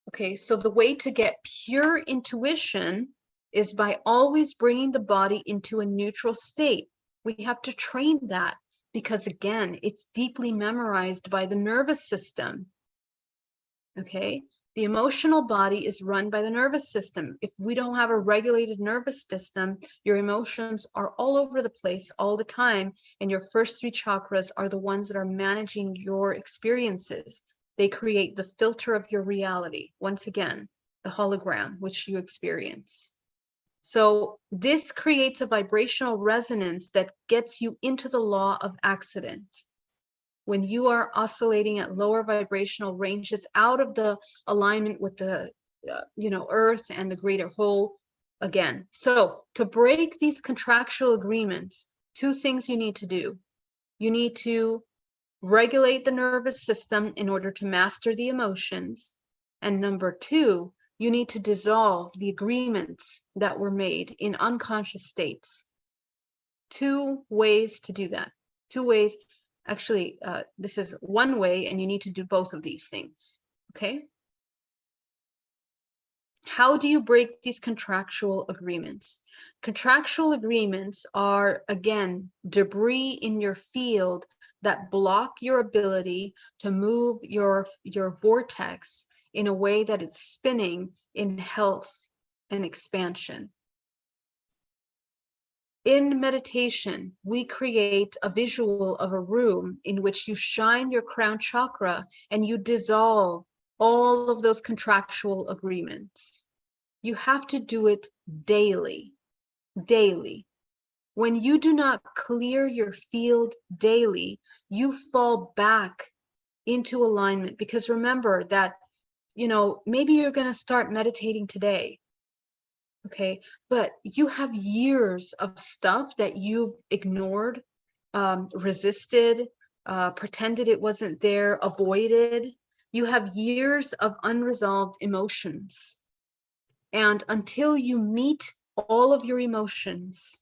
Okay, so the way to get pure intuition is by always bringing the body into a neutral state. We have to train that because, again, it's deeply memorized by the nervous system. Okay, the emotional body is run by the nervous system. If we don't have a regulated nervous system, your emotions are all over the place all the time, and your first three chakras are the ones that are managing your experiences. They create the filter of your reality. Once again, the hologram which you experience. So this creates a vibrational resonance that gets you into the law of accident. When you are oscillating at lower vibrational ranges out of the alignment with the earth and the greater whole again. So to break these contractual agreements, two things you need to do. You need to regulate the nervous system in order to master the emotions. And number two, you need to dissolve the agreements that were made in unconscious states. Two ways to do that. Two ways. Actually, this is one way, and you need to do both of these things, okay? How do you break these contractual agreements? Contractual agreements are, again, debris in your field that block your ability to move your vortex in a way that it's spinning in health and expansion. In meditation, we create a visual of a room in which you shine your crown chakra and you dissolve all of those contractual agreements. You have to do it daily, daily. When you do not clear your field daily, you fall back into alignment, because remember that, maybe you're going to start meditating today. Okay, but you have years of stuff that you've ignored, resisted, pretended it wasn't there, avoided. You have years of unresolved emotions. And until you meet all of your emotions,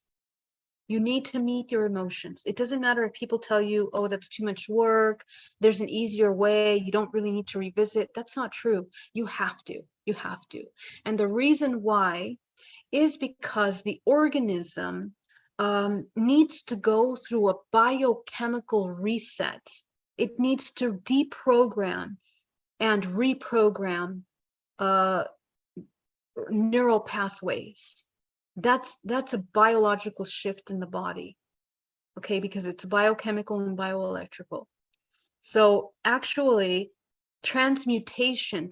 you need to meet your emotions. It doesn't matter if people tell you, oh, that's too much work, there's an easier way, you don't really need to revisit. That's not true. You have to. You have to. And the reason why is because the organism needs to go through a biochemical reset. It needs to deprogram and reprogram neural pathways. That's a biological shift in the body, okay, because it's biochemical and bioelectrical. So actually, transformation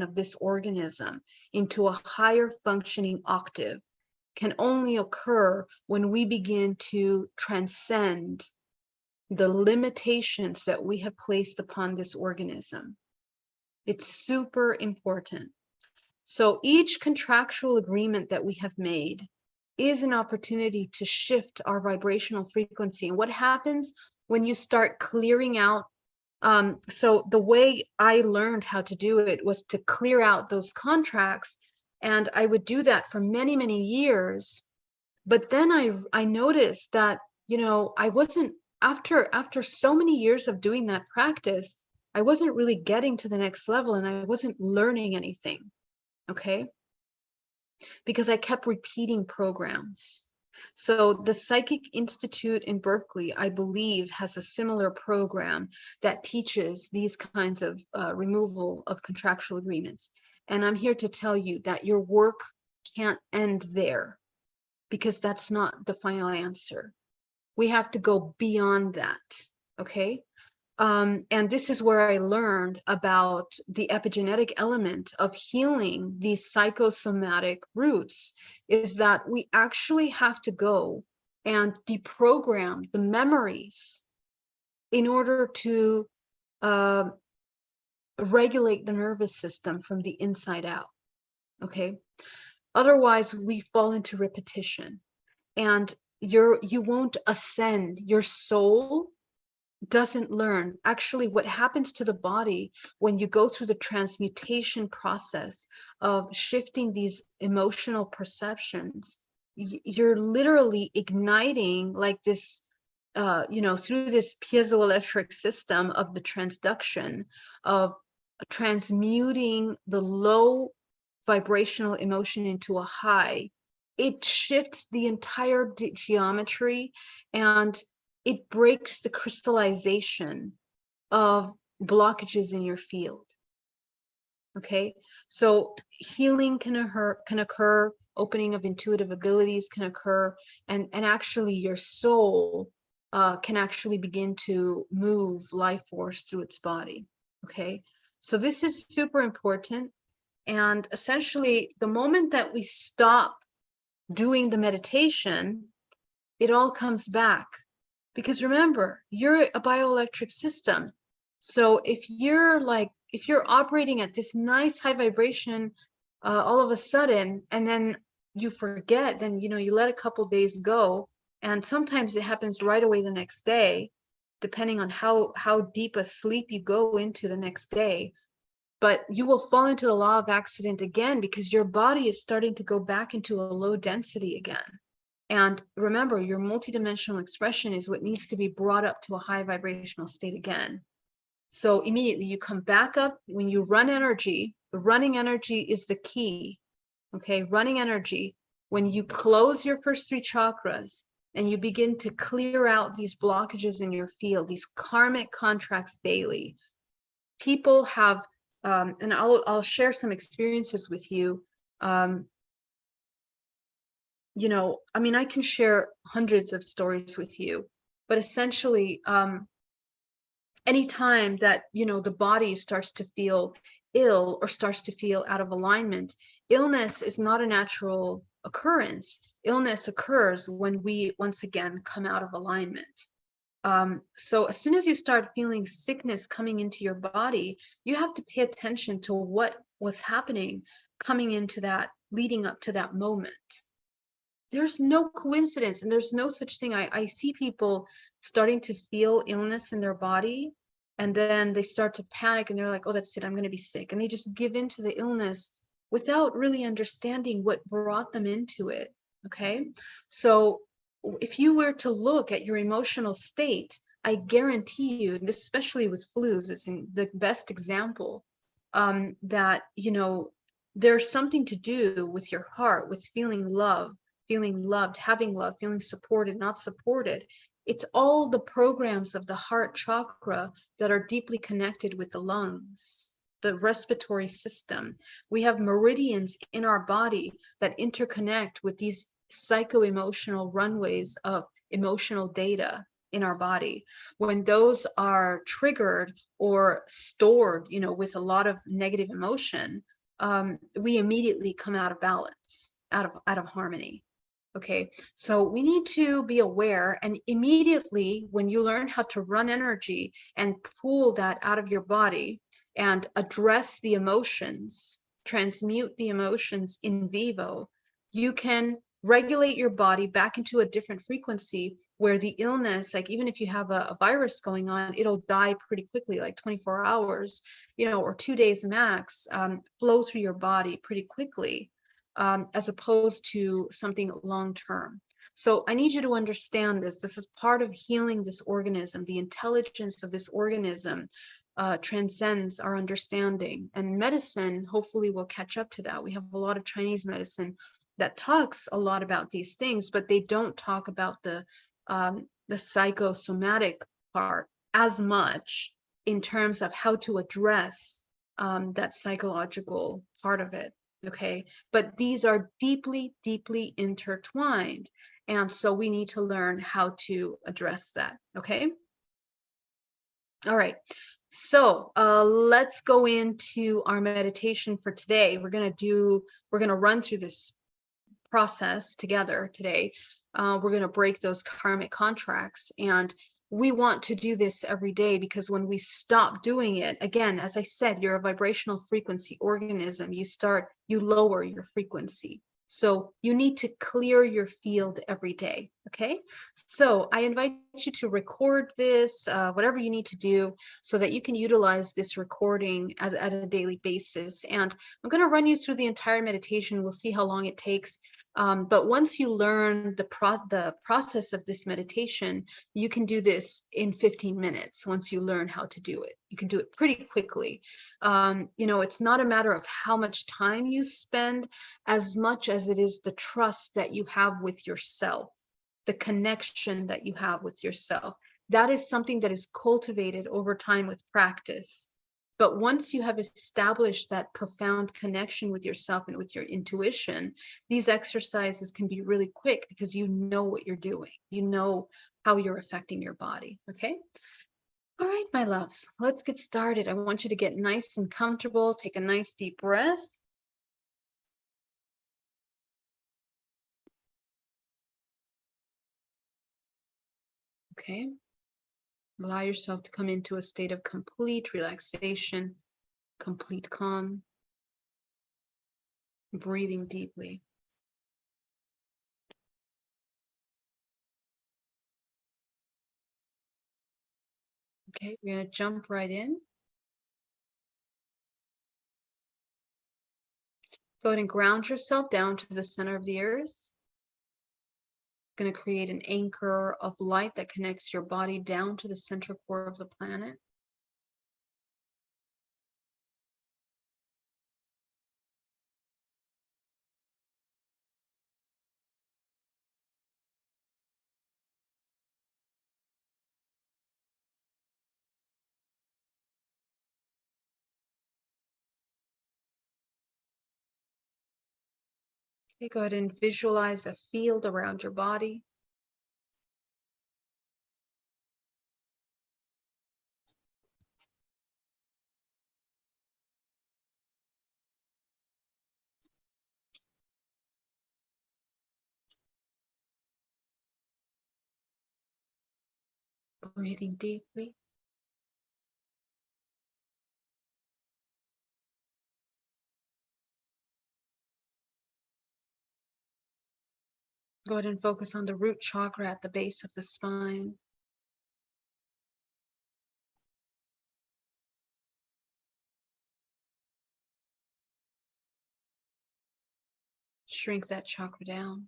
of this organism into a higher functioning octave can only occur when we begin to transcend the limitations that we have placed upon this organism. It's super important. So each contractual agreement that we have made is an opportunity to shift our vibrational frequency. And what happens when you start clearing out? So the way I learned how to do it was to clear out those contracts. And I would do that for many, many years. But then I noticed that, I wasn't, after so many years of doing that practice, I wasn't really getting to the next level, and I wasn't learning anything. Okay, because I kept repeating programs. So the Psychic Institute in Berkeley, I believe, has a similar program that teaches these kinds of removal of contractual agreements. And I'm here to tell you that your work can't end there, because that's not the final answer. We have to go beyond that, okay? And this is where I learned about the epigenetic element of healing these psychosomatic roots, is that we actually have to go and deprogram the memories in order to uh, regulate the nervous system from the inside out. Okay. Otherwise, we fall into repetition, and you won't ascend. Your soul doesn't learn. Actually, what happens to the body when you go through the transmutation process of shifting these emotional perceptions, you're literally igniting like this, through this piezoelectric system of the transduction of transmuting the low vibrational emotion into a high. It shifts the entire geometry, and it breaks the crystallization of blockages in your field. Okay, so healing can occur, opening of intuitive abilities can occur, and actually your soul can actually begin to move life force through its body. Okay, so this is super important. And essentially, the moment that we stop doing the meditation, it all comes back. Because remember, you're a bioelectric system. So if you're operating at this nice high vibration, all of a sudden, and then you forget, then, you let a couple days go. And sometimes it happens right away the next day, depending on how deep a sleep you go into the next day. But you will fall into the law of accident again, because your body is starting to go back into a low density again. And remember, your multidimensional expression is what needs to be brought up to a high vibrational state again. So immediately you come back up. When you run energy, the running energy is the key. Okay, running energy. When you close your first three chakras and you begin to clear out these blockages in your field, these karmic contracts daily, people have, and I'll share some experiences with you. I can share hundreds of stories with you, but essentially, anytime that, the body starts to feel ill or starts to feel out of alignment, illness is not a natural occurrence. Illness occurs when we once again come out of alignment. So as soon as you start feeling sickness coming into your body, you have to pay attention to what was happening coming into that, leading up to that moment. There's no coincidence, and there's no such thing. I see people starting to feel illness in their body, and then they start to panic, and they're like, oh, that's it, I'm going to be sick. And they just give in to the illness without really understanding what brought them into it. Okay. So if you were to look at your emotional state, I guarantee you, and especially with flus, it's the best example, that, there's something to do with your heart, with feeling love, feeling loved, having love, feeling supported, not supported. It's all the programs of the heart chakra that are deeply connected with the lungs, the respiratory system. We have meridians in our body that interconnect with these psycho-emotional runways of emotional data in our body. When those are triggered or stored, with a lot of negative emotion, we immediately come out of balance, out of harmony. Okay, so we need to be aware, and immediately when you learn how to run energy and pull that out of your body and address the emotions, transmute the emotions in vivo, you can regulate your body back into a different frequency where the illness, like even if you have a virus going on, it'll die pretty quickly, like 24 hours, or 2 days max, flow through your body pretty quickly. As opposed to something long term. So I need you to understand this. This is part of healing this organism. The intelligence of this organism transcends our understanding. And medicine hopefully will catch up to that. We have a lot of Chinese medicine that talks a lot about these things, but they don't talk about the psychosomatic part as much in terms of how to address that psychological part of it. Okay, but these are deeply, deeply intertwined. And so we need to learn how to address that. Okay. All right. So let's go into our meditation for today. We're gonna run through this process together today. We're going to break those karmic contracts. And we want to do this every day because when we stop doing it, again, as I said, you're a vibrational frequency organism. You lower your frequency. So you need to clear your field every day. Okay. So I invite you to record this, whatever you need to do, so that you can utilize this recording at a daily basis. And I'm going to run you through the entire meditation. We'll see how long it takes. But once you learn the process of this meditation, you can do this in 15 minutes. Once you learn how to do it, you can do it pretty quickly. It's not a matter of how much time you spend as much as it is the trust that you have with yourself, the connection that you have with yourself. That is something that is cultivated over time with practice. But once you have established that profound connection with yourself and with your intuition, these exercises can be really quick because you know what you're doing. You know how you're affecting your body. Okay. All right, my loves, let's get started. I want you to get nice and comfortable. Take a nice deep breath. Okay. Allow yourself to come into a state of complete relaxation, complete calm, breathing deeply. Okay, we're going to jump right in. Go ahead and ground yourself down to the center of the earth. Going to create an anchor of light that connects your body down to the center core of the planet. Okay, go ahead and visualize a field around your body. Breathing deeply. Go ahead and focus on the root chakra at the base of the spine. Shrink that chakra down.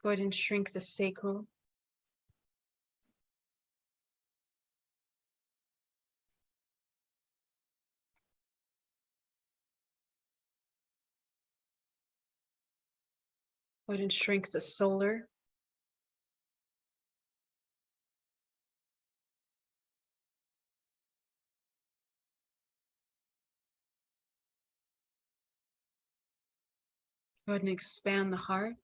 Go ahead and shrink the sacral. Go ahead and shrink the solar. Go ahead and expand the heart.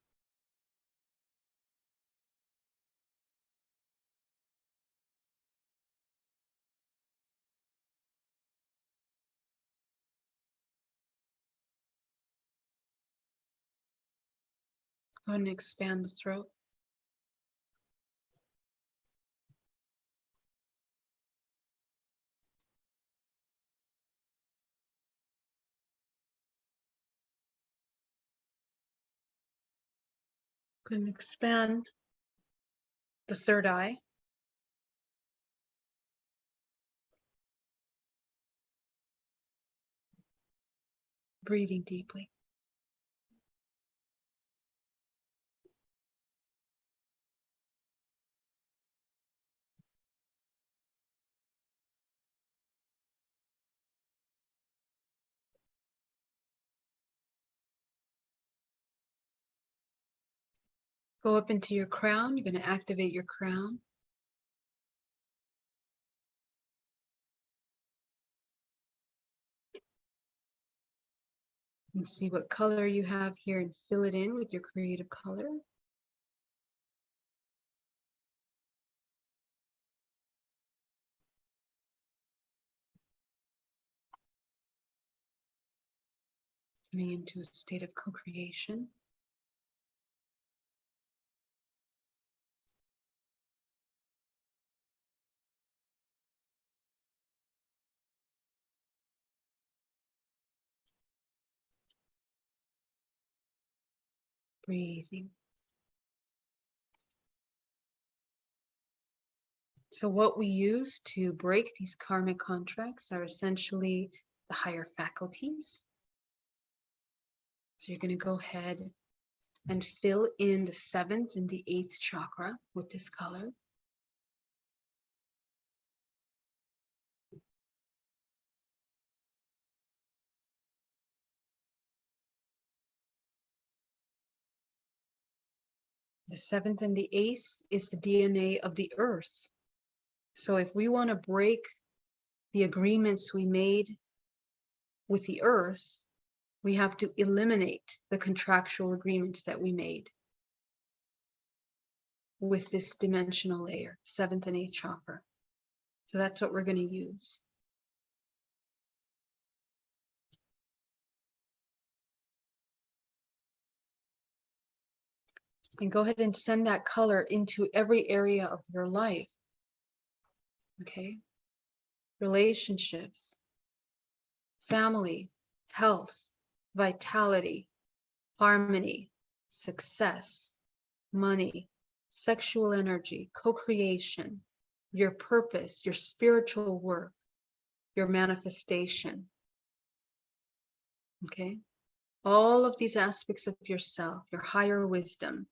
Go ahead and expand the throat. Go ahead and expand the third eye. Breathing deeply. Go up into your crown. You're going to activate your crown. And see what color you have here and fill it in with your creative color. Me into a state of co-creation. Breathing. So what we use to break these karmic contracts are essentially the higher faculties. So you're going to go ahead and fill in the 7th and the 8th chakra with this color. The 7th and the 8th is the DNA of the earth. So if we want to break the agreements we made with the earth, we have to eliminate the contractual agreements that we made with this dimensional layer, 7th and 8th chakra. So that's what we're going to use. And go ahead and send that color into every area of your life. Okay? Relationships, family, health, vitality, harmony, success, money, sexual energy, co-creation, your purpose, your spiritual work, your manifestation. Okay? All of these aspects of yourself, your higher wisdom.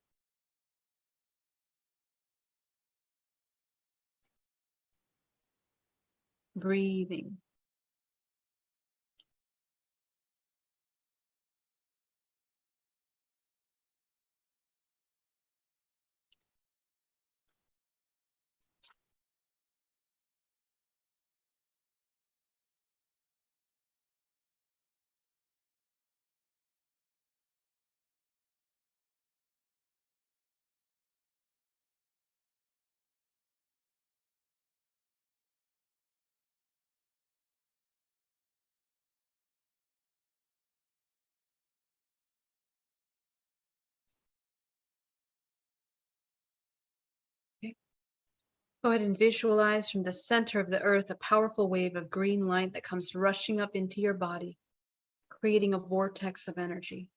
Breathing. Okay. Go ahead and visualize from the center of the earth a powerful wave of green light that comes rushing up into your body, creating a vortex of energy.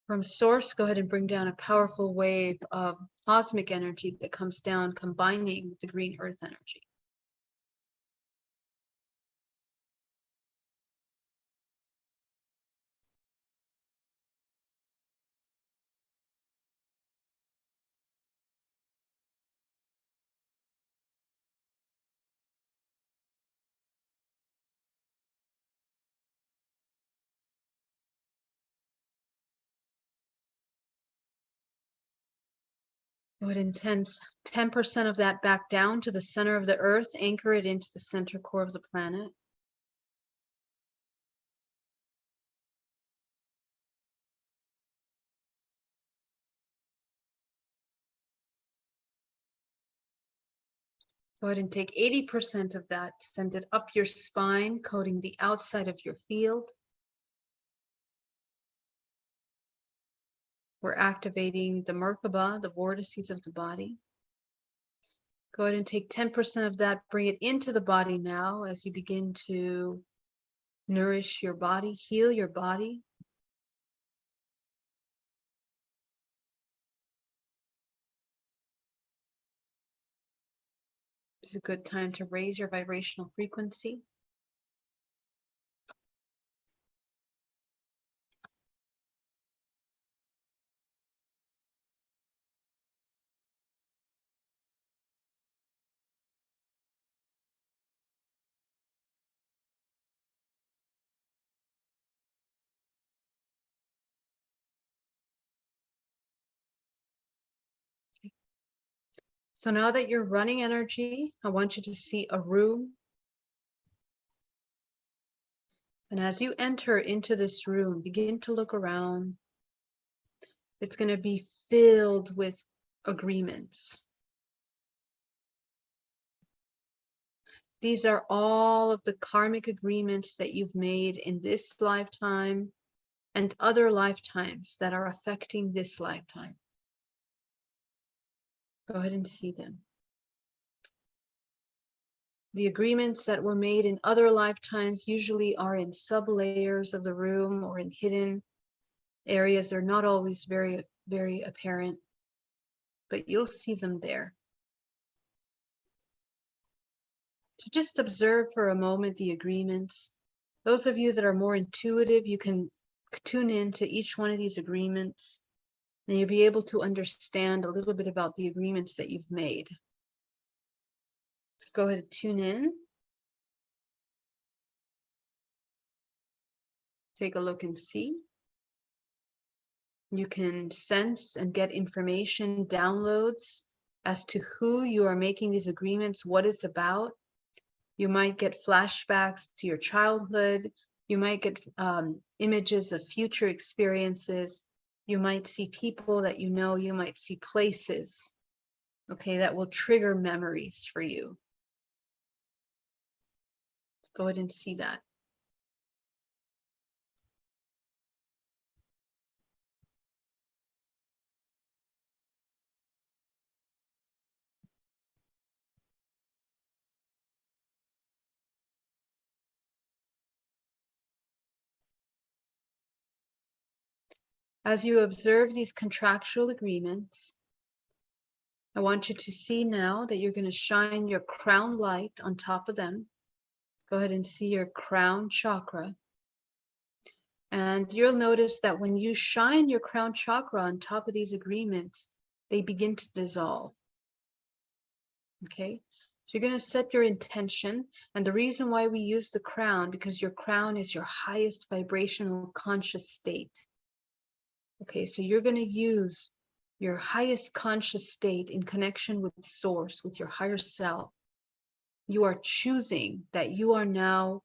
From source, go ahead and bring down a powerful wave of cosmic energy that comes down, combining with the green earth energy. Go ahead and tense 10% of that back down to the center of the earth, anchor it into the center core of the planet. Go ahead and take 80% of that, send it up your spine, coating the outside of your field. We're activating the Merkaba, the vortices of the body. Go ahead and take 10% of that, bring it into the body now as you begin to nourish your body, heal your body. It's a good time to raise your vibrational frequency. So now that you're running energy, I want you to see a room. And as you enter into this room, begin to look around. It's going to be filled with agreements. These are all of the karmic agreements that you've made in this lifetime and other lifetimes that are affecting this lifetime. Go ahead and see them. The agreements that were made in other lifetimes usually are in sub-layers of the room or in hidden areas. They're not always very, very apparent, but you'll see them there. So just observe for a moment the agreements. Those of you that are more intuitive, you can tune in to each one of these agreements, and you'll be able to understand a little bit about the agreements that you've made. Let's go ahead and tune in. Take a look and see. You can sense and get information, downloads as to who you are making these agreements, what it's about. You might get flashbacks to your childhood. You might get images of future experiences. You might see people that you know. You might see places, okay, that will trigger memories for you. Let's go ahead and see that. As you observe these contractual agreements, I want you to see now that you're going to shine your crown light on top of them. Go ahead and see your crown chakra. And you'll notice that when you shine your crown chakra on top of these agreements, they begin to dissolve. Okay? So you're going to set your intention. And the reason why we use the crown, because your crown is your highest vibrational conscious state. Okay, so you're going to use your highest conscious state in connection with source, with your higher self. You are choosing that you are now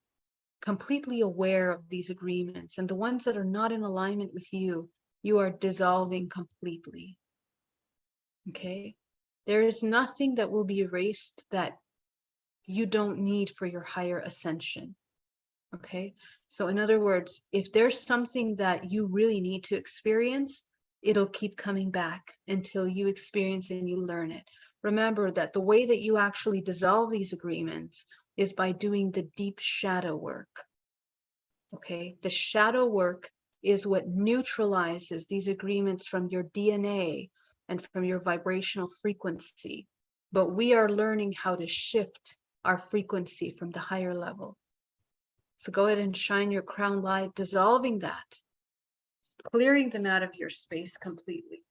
completely aware of these agreements, and the ones that are not in alignment with you, you are dissolving completely. Okay? There is nothing that will be erased that you don't need for your higher ascension. Okay? So in other words, if there's something that you really need to experience, it'll keep coming back until you experience and you learn it. Remember that the way that you actually dissolve these agreements is by doing the deep shadow work. Okay, the shadow work is what neutralizes these agreements from your DNA and from your vibrational frequency. But we are learning how to shift our frequency from the higher level. So go ahead and shine your crown light, dissolving that, clearing them out of your space completely.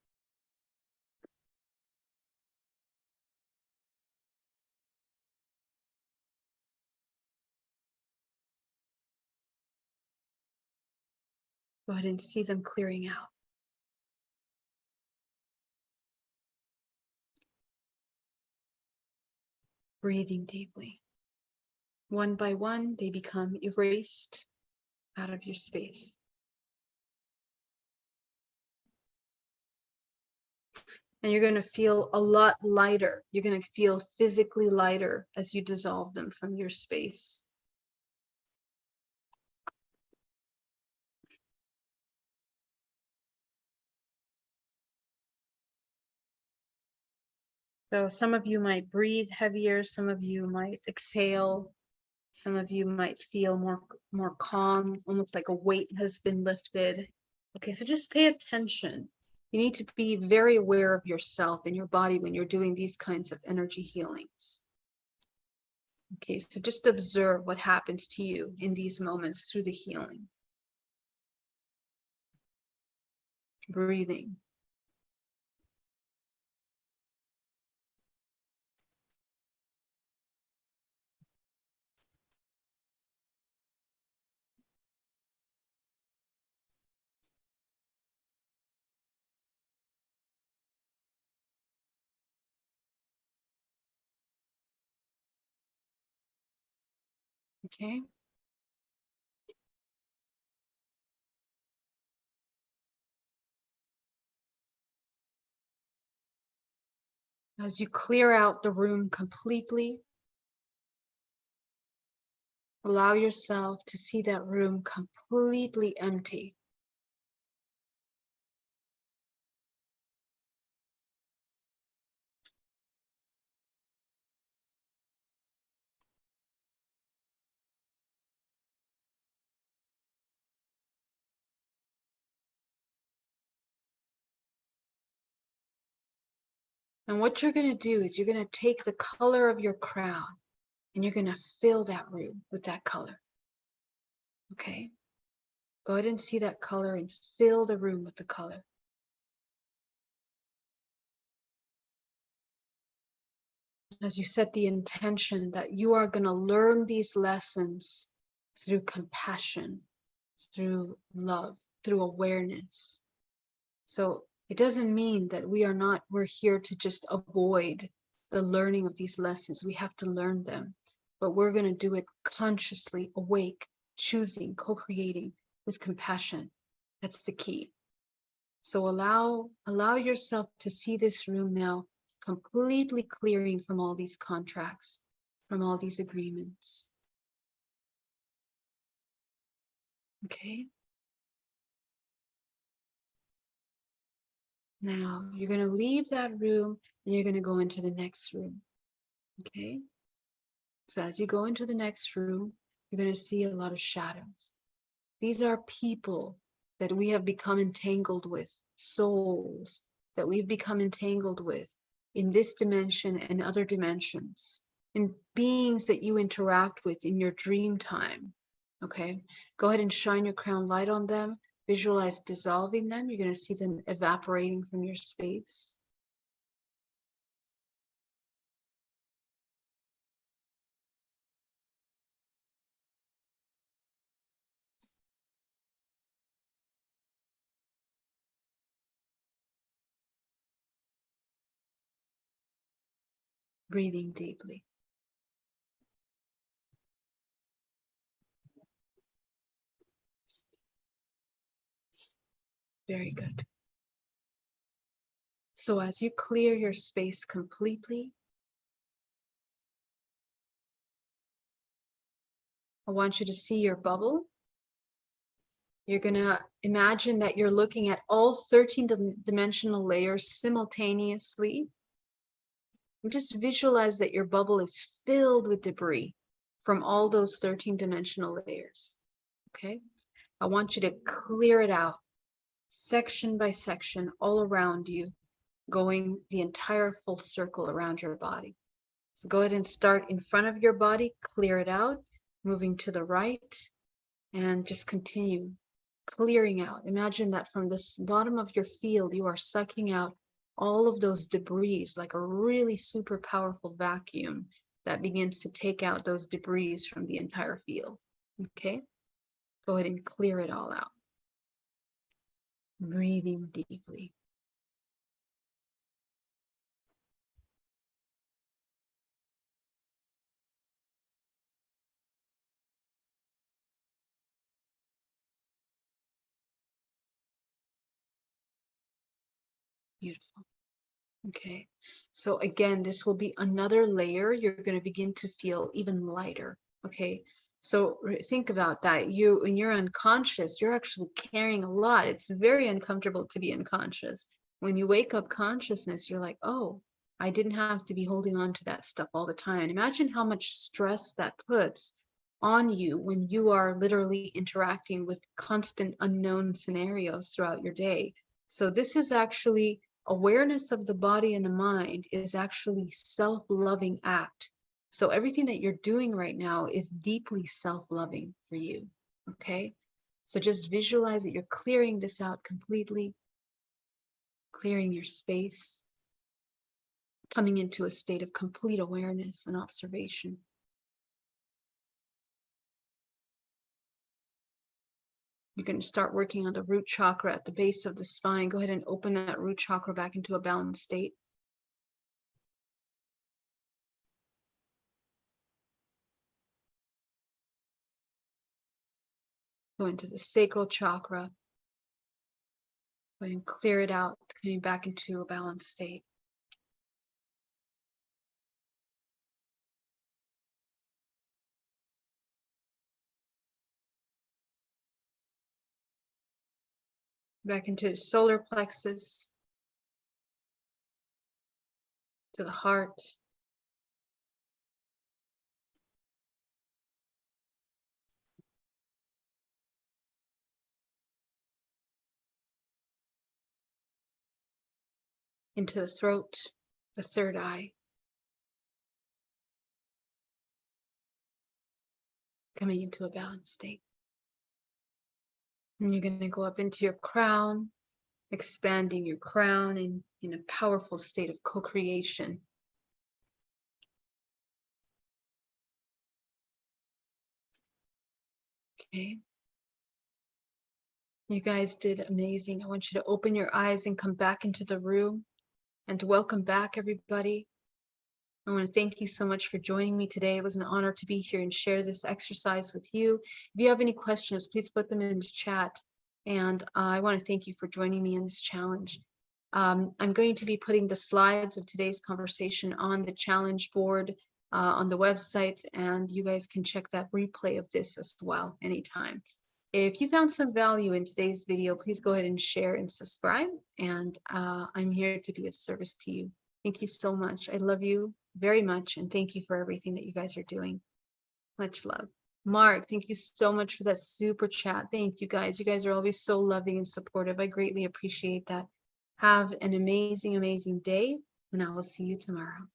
Go ahead and see them clearing out. Breathing deeply. One by one, they become erased out of your space. And you're going to feel a lot lighter. You're going to feel physically lighter as you dissolve them from your space. So some of you might breathe heavier, some of you might exhale, some of you might feel more calm, almost like a weight has been lifted. Okay, so just pay attention. You need to be very aware of yourself and your body when you're doing these kinds of energy healings. Okay, so just observe what happens to you in these moments through the healing. Breathing. Okay. As you clear out the room completely, allow yourself to see that room completely empty. And what you're going to do is you're going to take the color of your crown and you're going to fill that room with that color. Okay? Go ahead and see that color and fill the room with the color. As you set the intention that you are going to learn these lessons through compassion, through love, through awareness. So it doesn't mean that we're here to just avoid the learning of these lessons. We have to learn them, but we're going to do it consciously, awake, choosing, co-creating with compassion. That's the key. So allow yourself to see this room now completely clearing from all these contracts, from all these agreements. Okay? Now you're going to leave that room and you're going to go into the next room. Okay? So as you go into the next room, you're going to see a lot of shadows. These are people that we have become entangled with, souls that we've become entangled with in this dimension and other dimensions, and beings that you interact with in your dream time. Okay? Go ahead and shine your crown light on them. Visualize dissolving them. You're going to see them evaporating from your space. Breathing deeply. Very good. So as you clear your space completely, I want you to see your bubble. You're going to imagine that you're looking at all 13 dimensional layers simultaneously. And just visualize that your bubble is filled with debris from all those 13 dimensional layers. Okay? I want you to clear it out section by section all around you, going the entire full circle around your body. So go ahead and start in front of your body, clear it out, moving to the right, and just continue clearing out. Imagine that from the bottom of your field, you are sucking out all of those debris like a really super powerful vacuum that begins to take out those debris from the entire field. Okay? Go ahead and clear it all out. Breathing deeply. Beautiful. Okay. So again, this will be another layer. You're going to begin to feel even lighter. Okay. So think about that. When you're unconscious, you're actually carrying a lot. It's very uncomfortable to be unconscious. When you wake up consciousness, you're like, oh, I didn't have to be holding on to that stuff all the time. And imagine how much stress that puts on you when you are literally interacting with constant unknown scenarios throughout your day. So this is actually awareness of the body and the mind is actually self-loving act. So everything that you're doing right now is deeply self-loving for you. Okay. So just visualize that you're clearing this out completely, clearing your space, coming into a state of complete awareness and observation. You're going to start working on the root chakra at the base of the spine. Go ahead and open that root chakra back into a balanced state. Go into the sacral chakra. Go ahead and clear it out, coming back into a balanced state. Back into the solar plexus, to the heart. Into the throat, the third eye. Coming into a balanced state. And you're going to go up into your crown, expanding your crown in a powerful state of co-creation. Okay. You guys did amazing. I want you to open your eyes and come back into the room. And welcome back, everybody. I want to thank you so much for joining me today. It was an honor to be here and share this exercise with you. If you have any questions, please put them in the chat. And I want to thank you for joining me in this challenge. I'm going to be putting the slides of today's conversation on the challenge board on the website, and you guys can check that replay of this as well anytime. If you found some value in today's video, please go ahead and share and subscribe. And I'm here to be of service to you. Thank you so much. I love you very much. And thank you for everything that you guys are doing. Much love. Mark, thank you so much for that super chat. Thank you guys. You guys are always so loving and supportive. I greatly appreciate that. Have an amazing, amazing day. And I will see you tomorrow.